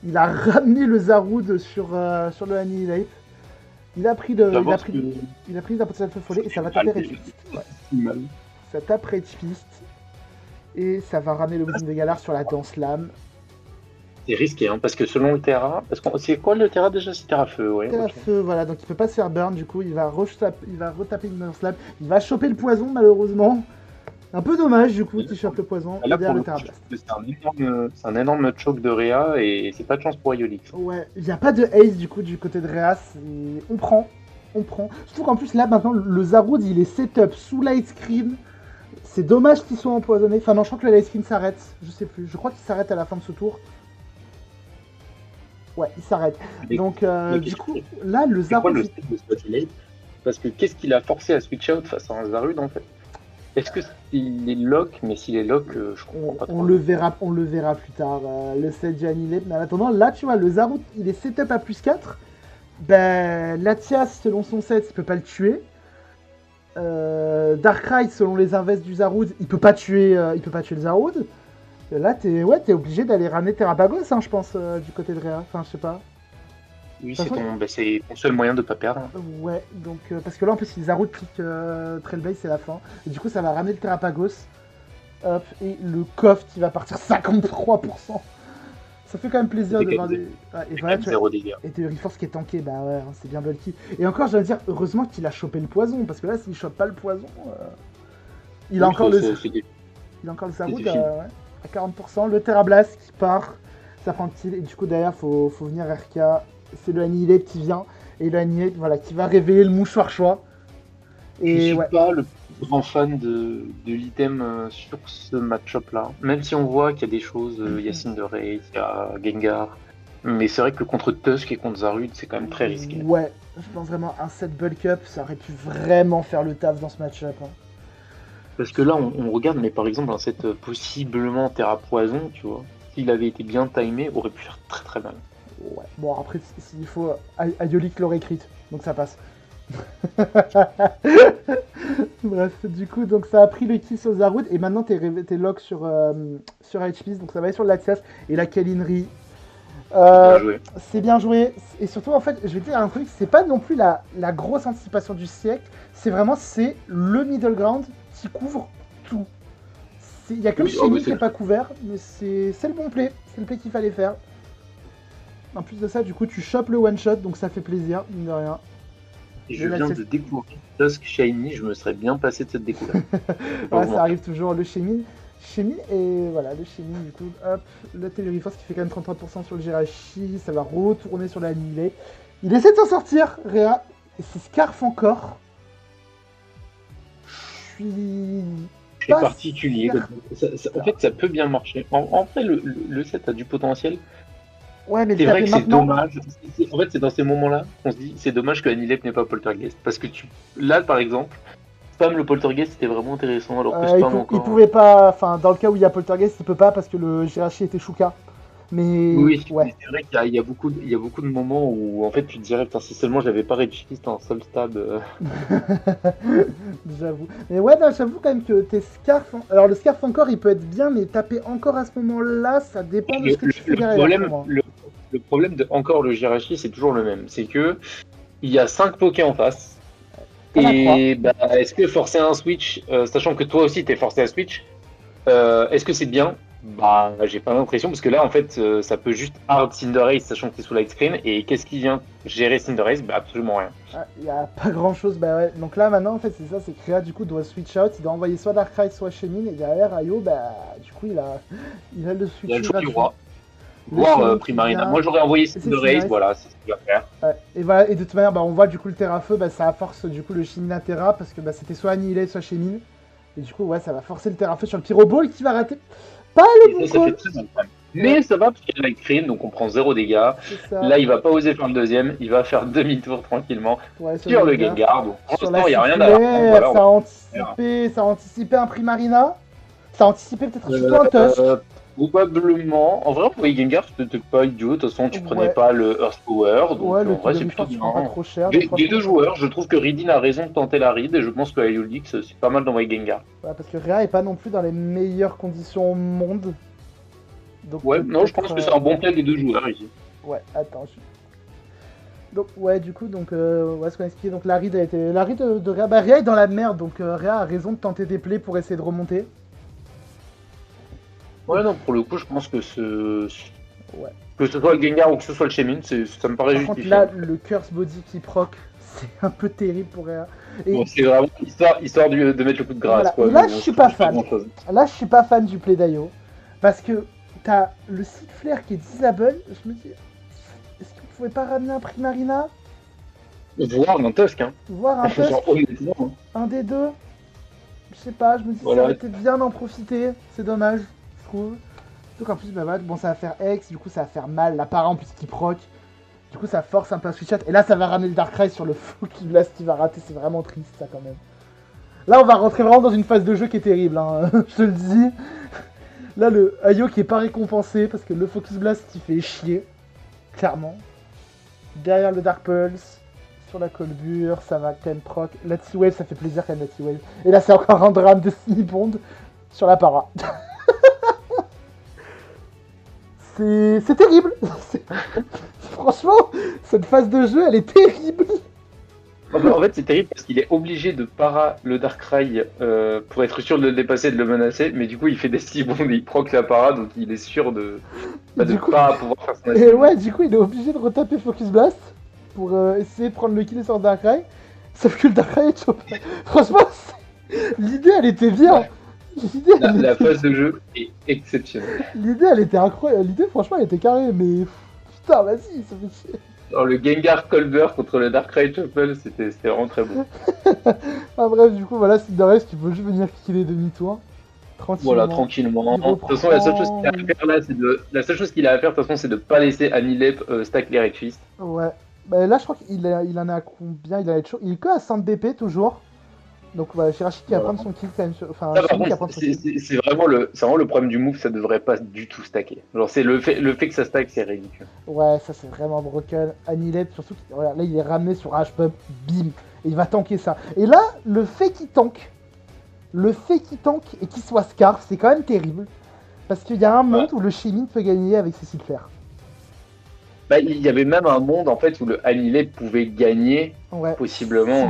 Il a ramené le Zaroud sur le Annihilate. Il a pris la potentielle feu follet et ça va taper Red Fist. Ouais. Ça tape Red Fist. Et ça va ramener le Wizard de Galar sur la Danse Lame. C'est risqué, hein, parce que selon le Terra, c'est quoi le Terra déjà? C'est Terra Feu, ouais. Terra Feu, voilà, donc il peut pas se faire burn, du coup il va retaper une Danse Lame. Il va choper le poison malheureusement. Un peu dommage du coup qu'il chope le poison. Là, pour le coup, c'est un énorme choc de Rhea et c'est pas de chance pour Aiolik. Ouais, il n'y a pas de ace du coup du côté de Rhea, on prend. Surtout qu'en plus là maintenant le Zaroud il est setup sous light screen. C'est dommage qu'il soit empoisonné. Enfin non, je crois que le light screen s'arrête. Je sais plus. Je crois qu'il s'arrête à la fin de ce tour. Ouais, il s'arrête. Donc du coup, là le Zaroud. C'est quoi le step de parce que qu'est-ce qu'il a forcé à switch out face à un Zarude en fait? Est-ce que s'il est lock? Mais s'il est lock, je comprends pas trop. On le verra plus tard. Le set Janilep. Mais en attendant, là tu vois, le Zaroud il est setup à plus 4. Ben, Latias, selon son set, il peut pas le tuer. Darkrai, selon les invests du Zaroud, il peut pas tuer le Zaroud. Là, t'es obligé d'aller ramener Terrapagos, hein, je pense, du côté de Rhea. Enfin, je sais pas. Oui, c'est ton seul moyen de pas perdre. Ouais, donc parce que là, en plus, si le Zaroud clique Trailblaze, c'est la fin. Et du coup, ça va ramener le Terrapagos. Hop, et le coffre qui va partir 53%. Ça fait quand même plaisir de voir des. Ouais, et voilà, tu vois, et Theory Force qui est tanké, bah ouais, c'est bien bulky. Et encore, je dois dire, heureusement qu'il a chopé le poison, parce que là, s'il chope pas le poison, il a encore le. Il a encore le Zaroud à 40%. Le Terra Blast qui part, ça prend petit. Et du coup, derrière, faut venir RK. C'est le Annihilate qui vient. Et le Annihilate, voilà, qui va réveiller le mouchoir choix. Et je suis pas le grand fan de l'item sur ce match-up là. Même si on voit qu'il y a des choses, il y a Cinderace, il y a Gengar. Mais c'est vrai que contre Tusk et contre Zarude, c'est quand même très risqué. Ouais, je pense vraiment un set bulk up, ça aurait pu vraiment faire le taf dans ce match-up. Hein. Parce que là, on regarde, mais par exemple, un set possiblement Terra Poison, tu vois, s'il avait été bien timé, aurait pu faire très très mal. Ouais, bon après, s'il faut, Aiolik l'aurait écrite, donc ça passe. Bref, du coup, donc ça a pris le kill sur Zaroud et maintenant t'es lock sur HP, donc ça va aller sur l'Axias et la Kalinri. C'est bien joué. Et surtout, en fait, je vais te dire un truc, c'est pas non plus la grosse anticipation du siècle, c'est le middle ground qui couvre tout. Il y a que le Shiny qui n'est pas couvert, mais c'est le bon play, c'est le play qu'il fallait faire. En plus de ça, du coup, tu chopes le one shot, donc ça fait plaisir, mine de rien. Je viens de découvrir Tusk Shiny, je me serais bien passé de cette découverte. Ouais, ça arrive toujours, le Shiny. Et voilà, le Shiny, du coup, hop, le Theory Force qui fait quand même 33% sur le Jirachi, ça va retourner sur la Annihilate. Il essaie de s'en sortir, Rhea, et c'est Scarf encore. C'est particulier. En fait, ça peut bien marcher. En fait, le set a du potentiel. Ouais, mais c'est vrai que c'est dommage. En fait, c'est dans ces moments-là qu'on se dit c'est dommage que Annihilate n'ait pas Poltergeist. Parce que là, par exemple, spam le Poltergeist c'était vraiment intéressant. Alors que spam encore. Il pouvait pas. Enfin, dans le cas où il y a Poltergeist, il peut pas parce que le Jirachi était Shuka. Mais. Oui, ouais. Mais c'est vrai qu'il y a beaucoup de moments où en fait tu te dirais, putain, si seulement j'avais pas Redfist en seul stab. J'avoue. Mais ouais, non, j'avoue quand même que tes Scarf. Alors, le Scarf encore, il peut être bien, mais taper encore à ce moment-là, ça dépend de ce que tu fais derrière. Le problème de encore le Jirachi, c'est toujours le même. C'est que il y a 5 Poké en face. T'en as quoi? Et bah, est-ce que forcer un switch, sachant que toi aussi t'es forcé à switch, est-ce que c'est bien? Bah, j'ai pas l'impression, parce que là, en fait, ça peut juste hard Cinderace, sachant que t'es sous light screen. Et qu'est-ce qui vient gérer Cinderace? Bah, absolument rien. Ah, y a pas grand chose, bah ouais. Donc là maintenant en fait c'est ça, c'est que Réa du coup doit switch out, il doit envoyer soit Darkrai soit Chemin et derrière Ayo bah du coup il a le Il y a switch le choix du gratuit. roi. Le Voir Chemin qui Primarina. vient, Moi, j'aurais envoyé et c'est Cinderace, Cinderace. voilà, c'est ce qu'il va faire. Ouais. Et voilà, et de toute manière bah on voit du coup le Terra-Feu, bah ça force du coup le Chemin à Terra parce que bah c'était soit Annihilé soit Chemin. Et du coup ouais ça va forcer le Terra-Feu sur le Pyroball qui va rater. Pas le bon Ça fait call. très mal quand même. Ouais, Mais ça va, parce qu'il y a light screen, donc on prend zéro dégâts. c'est ça. Là, il va pas oser faire le deuxième, il va faire demi-tour tranquillement Ouais sur sur le le Gengar. Gengar. Donc, pour Sur la l'instant, il n'y a rien à apprendre. sifflée, Voilà, on va ça a anticipé un Primarina. Ça a anticipé peut-être surtout un Euh, Tusk. probablement. En vrai, pour les Gengar, c'était pas idiot. De toute façon, tu prenais Ouais, pas le Earth Power. Donc, ouais, le en vrai, c'est Togami plutôt Force, tu prends pas bien. trop cher, donc Des franchement, deux ça va. joueurs, je trouve que Ridin a raison de tenter la ride. Et je pense que Ayolix, c'est pas mal d'envoyer Gengar. Ouais, parce que Réa est pas non plus dans les meilleures conditions au monde. Donc Ouais, non, je pense peut-être. que c'est un bon play des deux joueurs ici. Ouais, attends. Donc, ouais, du coup, donc, ouais, ce qu'on a expliqué, donc la ride a été. La ride de Réa. Bah, Réa est dans la merde, donc Réa a raison de tenter des plays pour essayer de remonter. Et Ouais, non, puis, pour le coup, je pense que ouais. que ce soit le Gengar ou que ce soit le Chemin, ça me paraît Par contre, justifié. là, le Curse Body qui proc, c'est un peu terrible pour Réa. Et Bon, c'est vraiment histoire de mettre le coup de grâce, voilà. quoi. Et Mais là, je bon, suis ça pas change pas fan. grand-chose. Là, je suis pas fan du play d'Ayo. Parce que t'as le Seed Flare qui est disable. Je me dis, est-ce que vous pouvez pas ramener un Primarina? Voir un Tusk, hein. Voir un Tusk? Genre, honnêtement, hein. Un des deux? Je sais pas, je me dis, ça Voilà. aurait été bien d'en profiter. C'est dommage, je trouve. Donc en plus, bah voilà, bon, ça va faire X, du coup, ça va faire mal. La para en plus qui proc. Du coup, ça force un peu à switch out. Et là, ça va ramener le Darkrai sur le fou qui blast qui va rater. C'est vraiment triste, ça, quand même. Là, on va rentrer vraiment dans une phase de jeu qui est terrible, hein. Je te le dis. Là, le Ayo qui est pas récompensé parce que le Focus Blast il fait chier. Clairement. Derrière le Dark Pulse. Sur la colbure, ça va quand même proc. La T-Wave, ça fait plaisir quand même, la T-Wave. Et là, c'est encore un drame de Snibond sur la para. C'est terrible. Franchement, cette phase de jeu, elle est terrible. En fait, c'est terrible parce qu'il est obligé de para le Darkrai pour être sûr de le dépasser et de le menacer. Mais du coup, il fait des Stibonds et il proc la para, donc il est sûr de Du coup, pas pouvoir faire son et action. ouais, du coup, il est obligé de retaper Focus Blast pour essayer de prendre le kill sur le Darkrai. Sauf que le Darkrai est chopé. Franchement, l'idée, elle était bien. Ouais. L'idée, elle La était... phase de jeu est exceptionnelle. L'idée, elle était incroyable. L'idée, franchement, elle était carrée. Mais putain, vas-y, ça fait chier. Alors, le Gengar Colbert contre le Darkrai Shuffle, c'était vraiment très beau. Ah, bref, du coup, voilà, Cinderace qui veut juste venir killer demi-tour. Tranquillement. Voilà, tranquillement. Il De toute façon, la seule chose qu'il a à reprend- faire là, la seule chose qu'il a à faire, de toute façon, c'est de pas laisser Anilep stack les Redfist. Ouais. Bah, là, je crois qu'il en est à combien? Il est que à 100 BP toujours. Donc, voilà, Shirashi qui va Voilà. prendre son kill quand même. Enfin, Ça, par Shimi qui va contre, prendre son kill. c'est vraiment le problème du move, ça devrait pas du tout stacker. Genre, c'est le fait que ça stack, c'est ridicule. Ouais, ça c'est vraiment broken. Anilette, surtout, regarde, là il est ramené sur H-Pub, bim, et il va tanker ça. Et là, le fait qu'il tank et qu'il soit Scarf, c'est quand même terrible. Parce qu'il y a un monde où le Chemin peut gagner avec ses Silphaires. Bah, il y avait même un monde en fait où le Anilep pouvait gagner, Ouais. possiblement.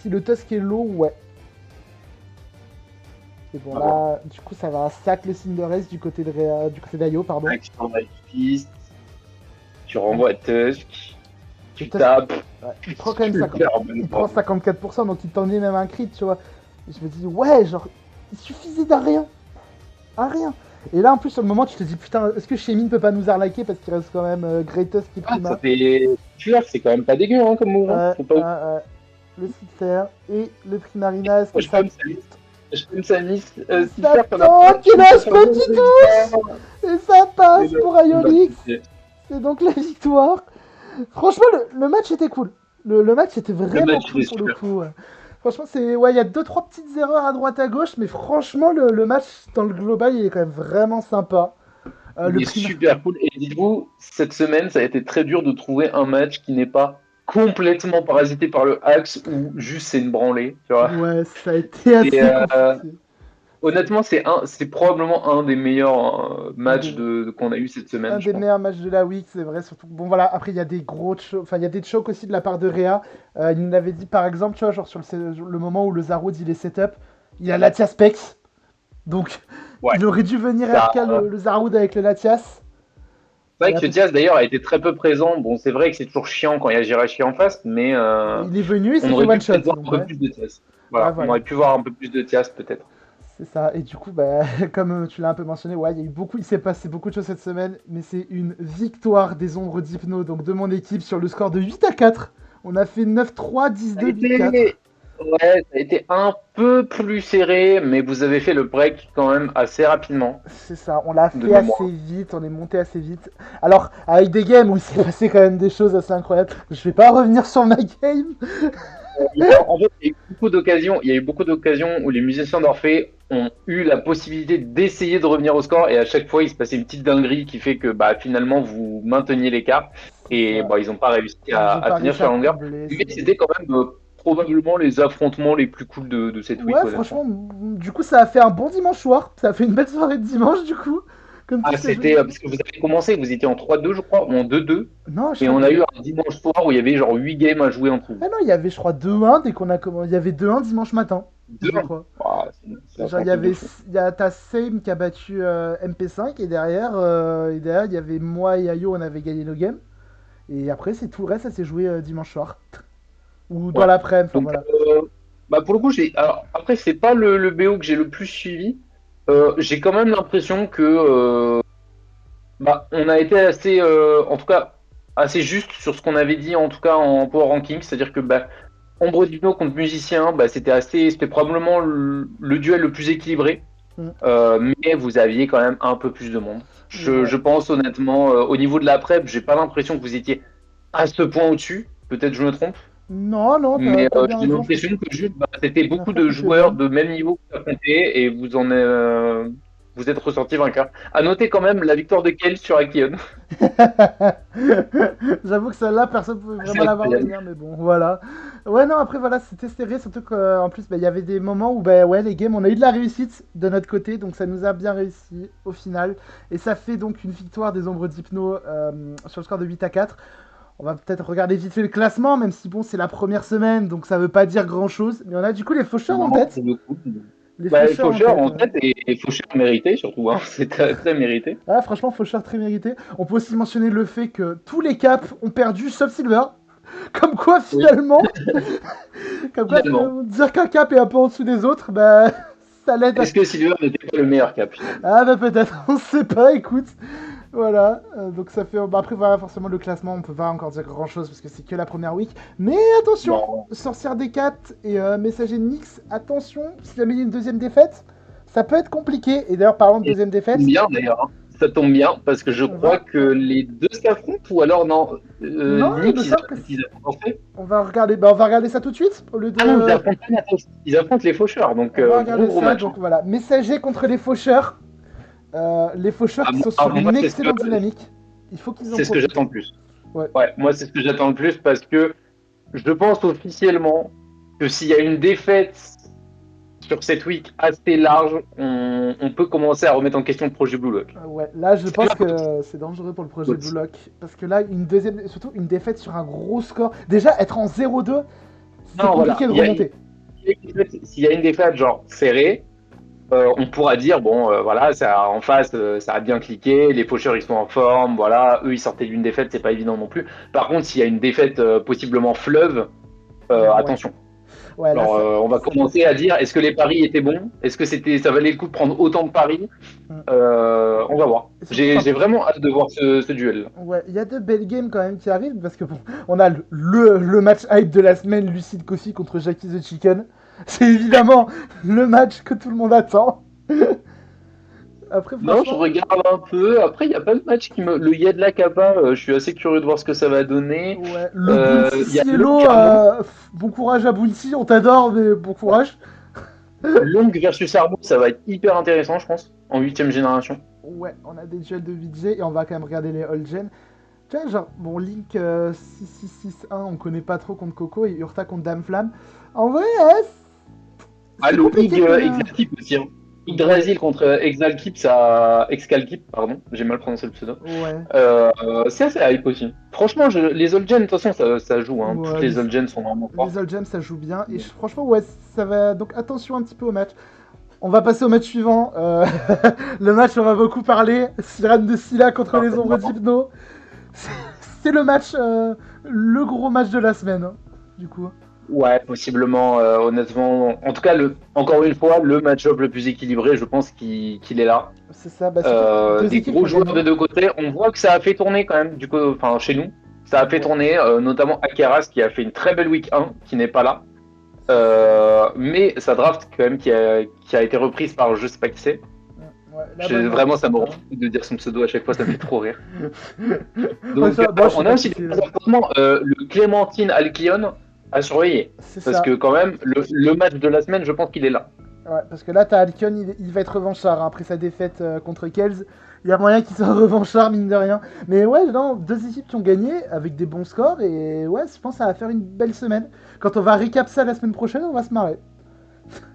Si le Tusk est low, ouais. Et bon, là, du coup, ça va sac le Cinderace du côté d'Ayo, pardon. Action Redfist, tu renvoies à Tusk, tu Tusk- tapes. Ouais, il prend quand même tu 50. perds, Il prend 54%, donc il t'en est même un crit, tu vois. Et je me dis, ouais, genre, il suffisait d'un rien. Un rien. Et là, en plus, sur le moment, tu te dis, putain, est-ce que Shemin peut pas nous arnaquer parce qu'il reste quand même Greatest qui Ah, prima. ça fait. C'est quand même pas dégueu hein, comme move. Hein. Faut pas... Le Citer et le Primarina, est-ce que Je ça... peux me salis. Ça tank, il lâche pas du tout. Et ça passe pour Iolix. C'est donc la victoire. Franchement, le match était cool. Le match était vraiment cool pour le coup. Ouais. Franchement, il y a 2-3 petites erreurs à droite à gauche, mais franchement, le match dans le global, il est quand même vraiment sympa. Il est super cool. Et dites-vous, cette semaine, ça a été très dur de trouver un match qui n'est pas complètement parasité par le axe ou juste c'est une branlée. Tu vois ouais, ça a été assez compliqué. honnêtement, c'est probablement un des meilleurs Un matchs des, qu'on a eu cette un semaine, je des pense. meilleurs matchs de la week, c'est vrai. Surtout que, bon, voilà, après, il y a des gros chocs, enfin, il y a des chocs aussi de la part de Réa. Il nous avait dit, par exemple, tu vois, genre sur le moment où le Zaroud il est setup, il a Latias Spex. Donc, Ouais. il aurait dû venir Ça, RK le Zaroud avec le Latias. C'est Et vrai que ce après, Diaz d'ailleurs a été très peu présent. Bon, c'est vrai que c'est toujours chiant quand il y a Jirachi en face, mais il est venu, il s'est on fait aurait pu one shot. peut-être voir Donc, un peu ouais. plus de Diaz. Ouais, Voilà, on voilà. aurait pu voir un peu plus de Diaz peut-être. C'est ça. Et du coup, bah, comme tu l'as un peu mentionné, ouais, il s'est passé beaucoup de choses cette semaine, mais c'est une victoire des ombres d'Hypno, donc de mon équipe, sur le score de 8-4. On a fait 9-3, Ça a 10-2, 8-4. été, ouais, ça a été un peu plus serré, mais vous avez fait le break quand même assez rapidement C'est ça, on l'a de fait assez mémoire. vite, on est monté assez vite. Alors, avec des games où il s'est passé quand même des choses assez incroyables, je vais pas revenir sur ma game. En fait, il y a eu beaucoup d'occasions. Il y a eu beaucoup d'occasions où les musiciens d'Orphée ont eu la possibilité d'essayer de revenir au score, et à chaque fois, il se passait une petite dinguerie qui fait que bah, finalement, vous mainteniez l'écart. C'est Et ça. bah, ils n'ont pas réussi Ils ont à pas tenir réussi sur à la longueur. combler, Mais c'est dommage. c'était quand même probablement les affrontements les plus cool de cette week, Ouais, honnêtement. franchement, du coup, ça a fait un bon dimanche soir. Ça a fait une belle soirée de dimanche, du coup. Comme tout Ah, s'est c'était joué. parce que vous avez commencé, vous étiez en 3-2, je crois, ou en 2-2. Non, je Et crois on a que. eu un dimanche soir où il y avait genre 8 games à jouer entre Ah vous. non, il y avait, je crois, 2-1 dès qu'on a commencé. Il y avait 2-1 dimanche matin, je 2-1. crois. Ah, c'est Genre, un truc de fou. il y a ta Same qui a battu MP5 et derrière, il y avait moi et Ayo, on avait gagné nos games. Et après, c'est tout le reste, ça s'est joué dimanche soir. Ou dans Ouais. l'après-midi, enfin Donc, voilà. bah pour le coup, alors, après, c'est pas le BO que j'ai le plus suivi. J'ai quand même l'impression que bah, on a été assez, en tout cas, assez juste sur ce qu'on avait dit, en tout cas en Power Ranking. C'est-à-dire que bah, Ombre Dino contre Musicien, bah, c'était probablement le duel le plus équilibré. Mm. Mais vous aviez quand même un peu plus de monde. Ouais. Je pense honnêtement, au niveau de la prep, j'ai pas l'impression que vous étiez à ce point au-dessus. Peut-être je me trompe. Non, non, Mais t'as bien j'ai raison, je pense l'impression que juste, bah, c'était qu'on a beaucoup fait un de truc joueurs even. de même niveau qui affrontaient et vous êtes ressorti vainqueur. À noter quand même la victoire de Kel sur Akion. J'avoue que celle-là, personne pouvait C'est vraiment la voir incroyable. venir, mais bon, voilà. Ouais, non, après, voilà, c'était serré, surtout qu'en plus, bah, il y avait des moments où, bah, ouais, les games, on a eu de la réussite de notre côté, donc ça nous a bien réussi au final. Et ça fait donc une victoire des Ombres d'Hypno sur le score de 8-4. On va peut-être regarder vite fait le classement, même si bon, c'est la première semaine, donc ça veut pas dire grand-chose. Mais on a du coup les faucheurs en Non, tête. pour le coup. Les Bah, faucheurs en Faucheur tête, en ouais. tête et Faucheur mérité surtout. Hein. C'est très, très mérité. Ah, franchement, faucheurs très mérité. On peut aussi mentionner le fait que tous les caps ont perdu sauf Silver. Comme quoi, Oui, finalement, finalement. dire qu'un cap est un peu en dessous des autres, bah, ça l'aide. Est-ce que Silver n'était pas le meilleur cap finalement? Ah, bah, peut-être, on sait pas, écoute. Voilà, donc ça fait. Bah, après, voilà, forcément, le classement, on peut pas encore dire grand chose parce que c'est que la première week. Mais attention, Non. Sorcière des 4 et Messager de Nyx, attention, si jamais il y a une deuxième défaite, ça peut être compliqué. Et d'ailleurs, parlant de Et ça deuxième tombe défaite, bien d'ailleurs. Hein. Ça tombe bien parce que je on crois va. que les deux s'affrontent ou alors non. Non, il me Nick, semble que. ils affrontent en fait. On va regarder, bah, on va regarder ça tout de suite au lieu Ah non, ils de. affrontent pas Natos. Ils affrontent les faucheurs. Donc On va gros regarder gros ça. match. Hein. Donc voilà, Messager contre les faucheurs. Les faucheurs qui sont sur Moi, une excellente dynamique. Il faut qu'ils en c'est ce que profitent. j'attends le plus. Ouais. Ouais, moi c'est ce que j'attends le plus parce que je pense officiellement que s'il y a une défaite sur cette week assez large, on peut commencer à remettre en question le projet Blue Lock. Ouais, là je C'est pense ma cote. que c'est dangereux pour le projet Blue Lock. Parce que là, une deuxième, surtout une défaite sur un gros score. Déjà, être en 0-2, c'est Non, voilà. compliqué de remonter. S'il y a une défaite genre serrée, on pourra dire bon, voilà, ça en face, ça a bien cliqué, les faucheurs ils sont en forme, voilà, eux ils sortaient d'une défaite, c'est pas évident non plus. Par contre, s'il y a une défaite possiblement fleuve, Ouais. attention. Ouais, là, Alors, on va ça peut être commencer à compliqué. dire est-ce que les paris étaient bons? Est-ce que ça valait le coup de prendre autant de paris? Mm. On va voir. Et surtout qu'en J'ai plus, vraiment hâte de voir ce duel. ouais, il y a de belles games quand même qui arrivent parce que bon, on a le match hype de la semaine, Lucid Coffee contre Jackie the Chicken. C'est évidemment le match que tout le monde attend. Après, Non, je franchement, regarde un peu. Après, il n'y a pas de match qui me. Le Yed la Kappa, je suis assez curieux de voir ce que ça va donner. ouais, le Bounty Il y a Long Cielo, Arnaud. bon courage à Bounty, on t'adore, mais bon courage. Long versus Arnaud, ça va être hyper intéressant, je pense, en huitième génération. Ouais, on a des duels de VJ et on va quand même regarder les all gen. Tu vois, genre, bon, Link 6661, on connaît pas trop contre Coco et Urta contre Dame Flamme. En vrai, ouais, Ah, c'est le Hig compliqué quand même. Exotique aussi. Hein. Yggdrasil contre Excalkip, pardon, j'ai mal prononcé le pseudo. Ouais. C'est assez hype aussi. Franchement, les old gen, de toute façon, ça joue. Hein. Toutes Ouais, les old gen sont vraiment les fortes. All Gems, ça joue bien. Et franchement, ouais, ça va. Donc attention un petit peu au match. On va passer au match suivant. Le match, on va beaucoup parler. Sirène de Scylla contre les ombres d'Hypno. C'est c'est le match, le gros match de la semaine, hein, du coup. Ouais, possiblement, honnêtement. En tout cas, encore une fois, le match-up le plus équilibré, je pense qu'il est là. C'est ça, bah, surtout deux Des équipes qui gros ont joueurs gagné. de deux côtés. On voit que ça a fait tourner quand même, du coup, enfin, chez nous. Ça a fait Ouais, tourner, notamment Akeras qui a fait une très belle week 1, qui n'est pas là. c'est ça. Mais sa draft, quand même, qui a été reprise par je sais pas qui c'est. Ouais, la bonne Vraiment, ça me rend hein. fou de dire son pseudo à chaque fois, ça me fait trop rire. Ouais, Donc, bon, je sais on a pas qui aussi des c'est. affrontements, le Clémentine Alcyon à surveiller. C'est Parce ça. que, quand même, le match de la semaine, je pense qu'il est là. Ouais, parce que là, t'as Alcyon, il va être revanchard hein, après sa défaite contre Kells. Il y a moyen qu'il soit revanchard, mine de rien. Mais ouais, non, deux équipes qui ont gagné avec des bons scores. Et ouais, je pense que ça va faire une belle semaine. Quand on va récap ça la semaine prochaine, on va se marrer.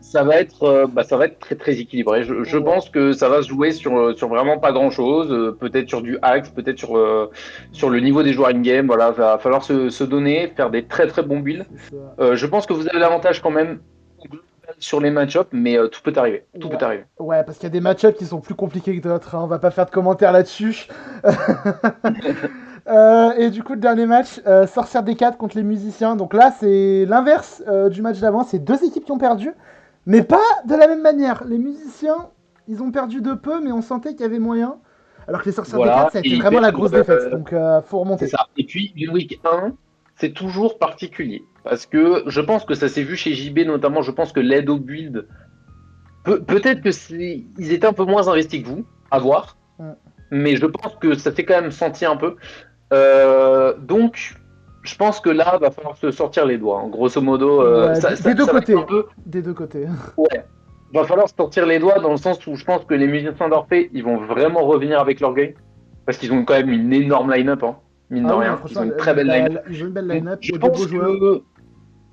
Ça va être très très équilibré. Je Ouais. pense que ça va se jouer sur vraiment pas grand chose. Peut-être sur du axe, peut-être sur le niveau des joueurs in-game. Voilà, va falloir se donner, faire des très très bons builds. C'est ça. Je pense que vous avez l'avantage quand même sur les match-ups, mais tout peut arriver. Tout Ouais. peut arriver. Ouais, parce qu'il y a des match-ups qui sont plus compliqués que d'autres. Hein. On va pas faire de commentaires là-dessus. Et du coup, le dernier match, Sorcière des 4 contre les musiciens. Donc là, c'est l'inverse du match d'avant. C'est deux équipes qui ont perdu, mais pas de la même manière. Les musiciens, ils ont perdu de peu, mais on sentait qu'il y avait moyen. Alors que les Sorcières des 4, Voilà, ça a et été ils vraiment la perdent, grosse défaite. Donc faut c'est remonter. ça. Et puis, une week 1, c'est toujours particulier. Parce que je pense que ça s'est vu chez JB, notamment, je pense que l'aide au build, peut-être que ils étaient un peu moins investis que vous, à voir. Mm. Mais je pense que ça s'est quand même senti un peu. Donc, je pense que là, va falloir se sortir les doigts. Hein. Grosso modo, Ouais, des deux ça va être un côtés. peu. Des deux côtés. Ouais. Va falloir se sortir les doigts dans le sens où je pense que les musiciens d'Orphée, ils vont vraiment revenir avec l'orgueil. Parce qu'ils ont quand même une énorme line-up, hein, mine de Ah oui, non, rien. Ils franchement, ont une très belle line-up. ils ont une belle Donc, line-up et des beaux joueurs.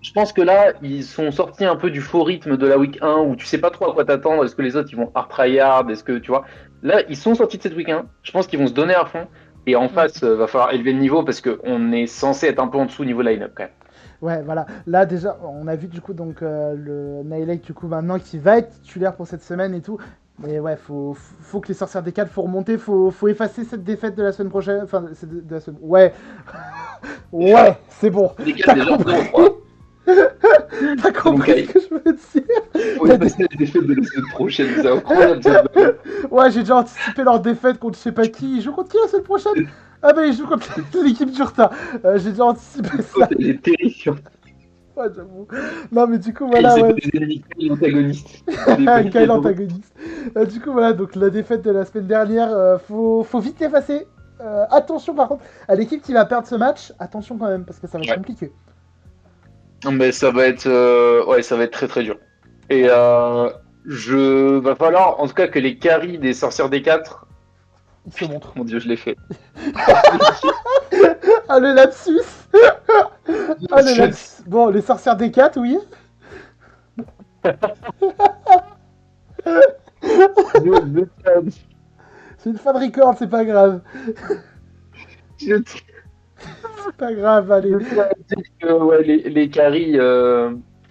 je pense que là, ils sont sortis un peu du faux rythme de la week 1 où tu sais pas trop à quoi t'attendre. Est-ce que les autres ils vont hard tryhard? Est-ce que tu vois? Là, ils sont sortis de cette week 1. Je pense qu'ils vont se donner à fond. Et en Mm. face, va falloir élever le niveau parce qu'on est censé être un peu en dessous niveau line-up quand même. Ouais, voilà. Là, déjà, on a vu du coup donc le Nihilake du coup maintenant qui va être titulaire pour cette semaine et tout. Mais ouais, faut que les sorcières des 4, faut remonter, faut effacer cette défaite de la semaine prochaine. Enfin, de la semaine. Ouais, ouais, c'est bon. Les gars, T'as déjà en compris. 0-3. T'as C'est bon, compris ce Kyle. que je veux dire. On La est dé- passé à la défaite de la semaine prochaine. C'est incroyable. Cette balle. Ouais, j'ai déjà anticipé leur défaite contre je sais pas qui. Ils jouent contre qui la semaine prochaine? Ah bah ils jouent contre l'équipe d'Urta. J'ai déjà anticipé ça. Elle est terrifiante. Ouais, j'avoue. Non mais du coup Et voilà, c'est pas ouais. des ennemis, l'antagoniste. Les bons Kyle cadeaux. antagoniste. Du coup, voilà, donc la défaite de la semaine dernière, faut vite l'effacer. Attention par contre à l'équipe qui va perdre ce match, attention quand même, parce que ça va être Ouais. compliqué. Mais ouais, ça va être très très dur. Et va falloir, en tout cas, que les carries des sorcières des 4. Il se montre. Mon dieu, je l'ai fait. Ah le lapsus. Ah le lapsus. Bon, les sorcières des 4, oui. C'est une fin de record, c'est pas grave. Je C'est pas grave, allez. tiens à dire que ouais, les carries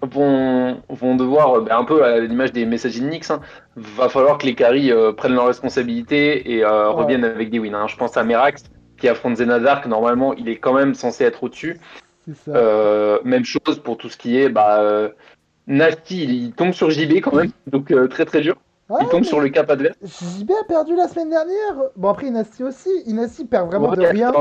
vont devoir, un peu à l'image des Message in Nix, hein, va falloir que les carries prennent leurs responsabilités et Ouais, reviennent avec des wins. Hein. Je pense à Merax qui affronte Zenazark. Normalement, il est quand même censé être au-dessus. c'est ça. Même chose pour tout ce qui est Nasty, il tombe sur JB quand même, donc très très dur. Ouais, Il tombe mais sur le cap adverse. JB a perdu la semaine dernière. Bon, après, Inassi aussi. Inassi perd vraiment de Ouais, rien.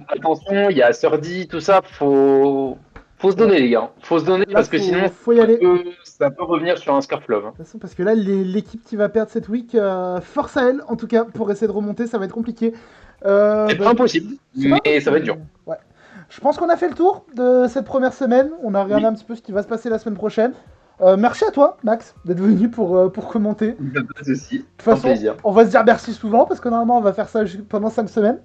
attention, il y a Surdy, tout ça, faut se Ouais. donner les gars. Faut se donner Là, parce que sinon faut y aller. ça peut revenir sur un Scarf Love. Hein. De toute façon, parce que là, l'équipe qui va perdre cette week, force à elle, en tout cas, pour essayer de remonter, ça va être compliqué. C'est Bah, pas impossible, c'est pas mais ça va être impossible. dur. Ouais. Je pense qu'on a fait le tour de cette première semaine. On a regardé un petit peu ce qui va se passer la semaine prochaine. Merci à toi, Max, d'être venu pour commenter. Pas de souci. De toute Un façon, plaisir. on va se dire merci souvent, parce que normalement, on va faire ça pendant 5 semaines.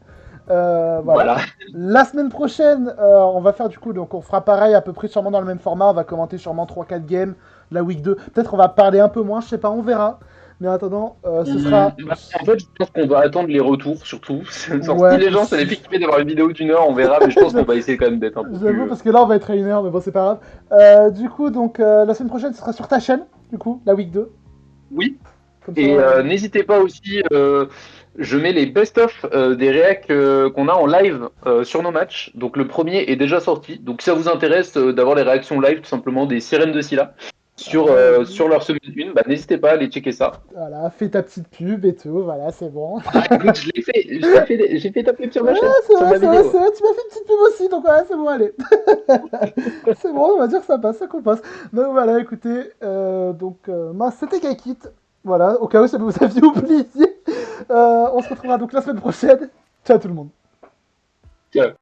Voilà. Voilà. La semaine prochaine, on va faire du coup, donc on fera pareil, à peu près sûrement dans le même format. On va commenter sûrement 3-4 games, la week 2. Peut-être on va parler un peu moins, je sais pas, on verra. Mais en attendant, ce sera... En fait, je pense qu'on va attendre les retours, surtout. Genre, Ouais, si les gens, ça les fait kiffer d'avoir une vidéo d'1 heure, on verra, mais je pense qu'on va essayer quand même d'être un peu J'avoue, plus. parce que là, on va être à 1 heure, mais bon, c'est pas grave. Du coup, donc, la semaine prochaine, ce sera sur ta chaîne, du coup, la week 2. Oui. Comme ça, Et n'hésitez pas aussi, je mets les best-of des réacs qu'on a en live sur nos matchs. Donc le premier est déjà sorti. Donc si ça vous intéresse d'avoir les réactions live tout simplement des sirènes de Scylla vas-y. sur leur semaine 1, bah, n'hésitez pas à aller checker ça. Voilà, fais ta petite pub et tout, voilà, c'est bon. Ah, écoute, j'ai fait ta pub sur Ouais, ma chaîne, c'est sur vrai, ma c'est vrai, vidéo. c'est vrai, tu m'as fait une petite pub aussi, donc voilà, c'est bon, allez. C'est bon, on va dire que ça passe, ça compense. Donc voilà, écoutez, mince, c'était Gaikit. Voilà, au cas où ça vous aviez oublié. On se retrouvera donc la semaine prochaine. Ciao tout le monde. Tiens.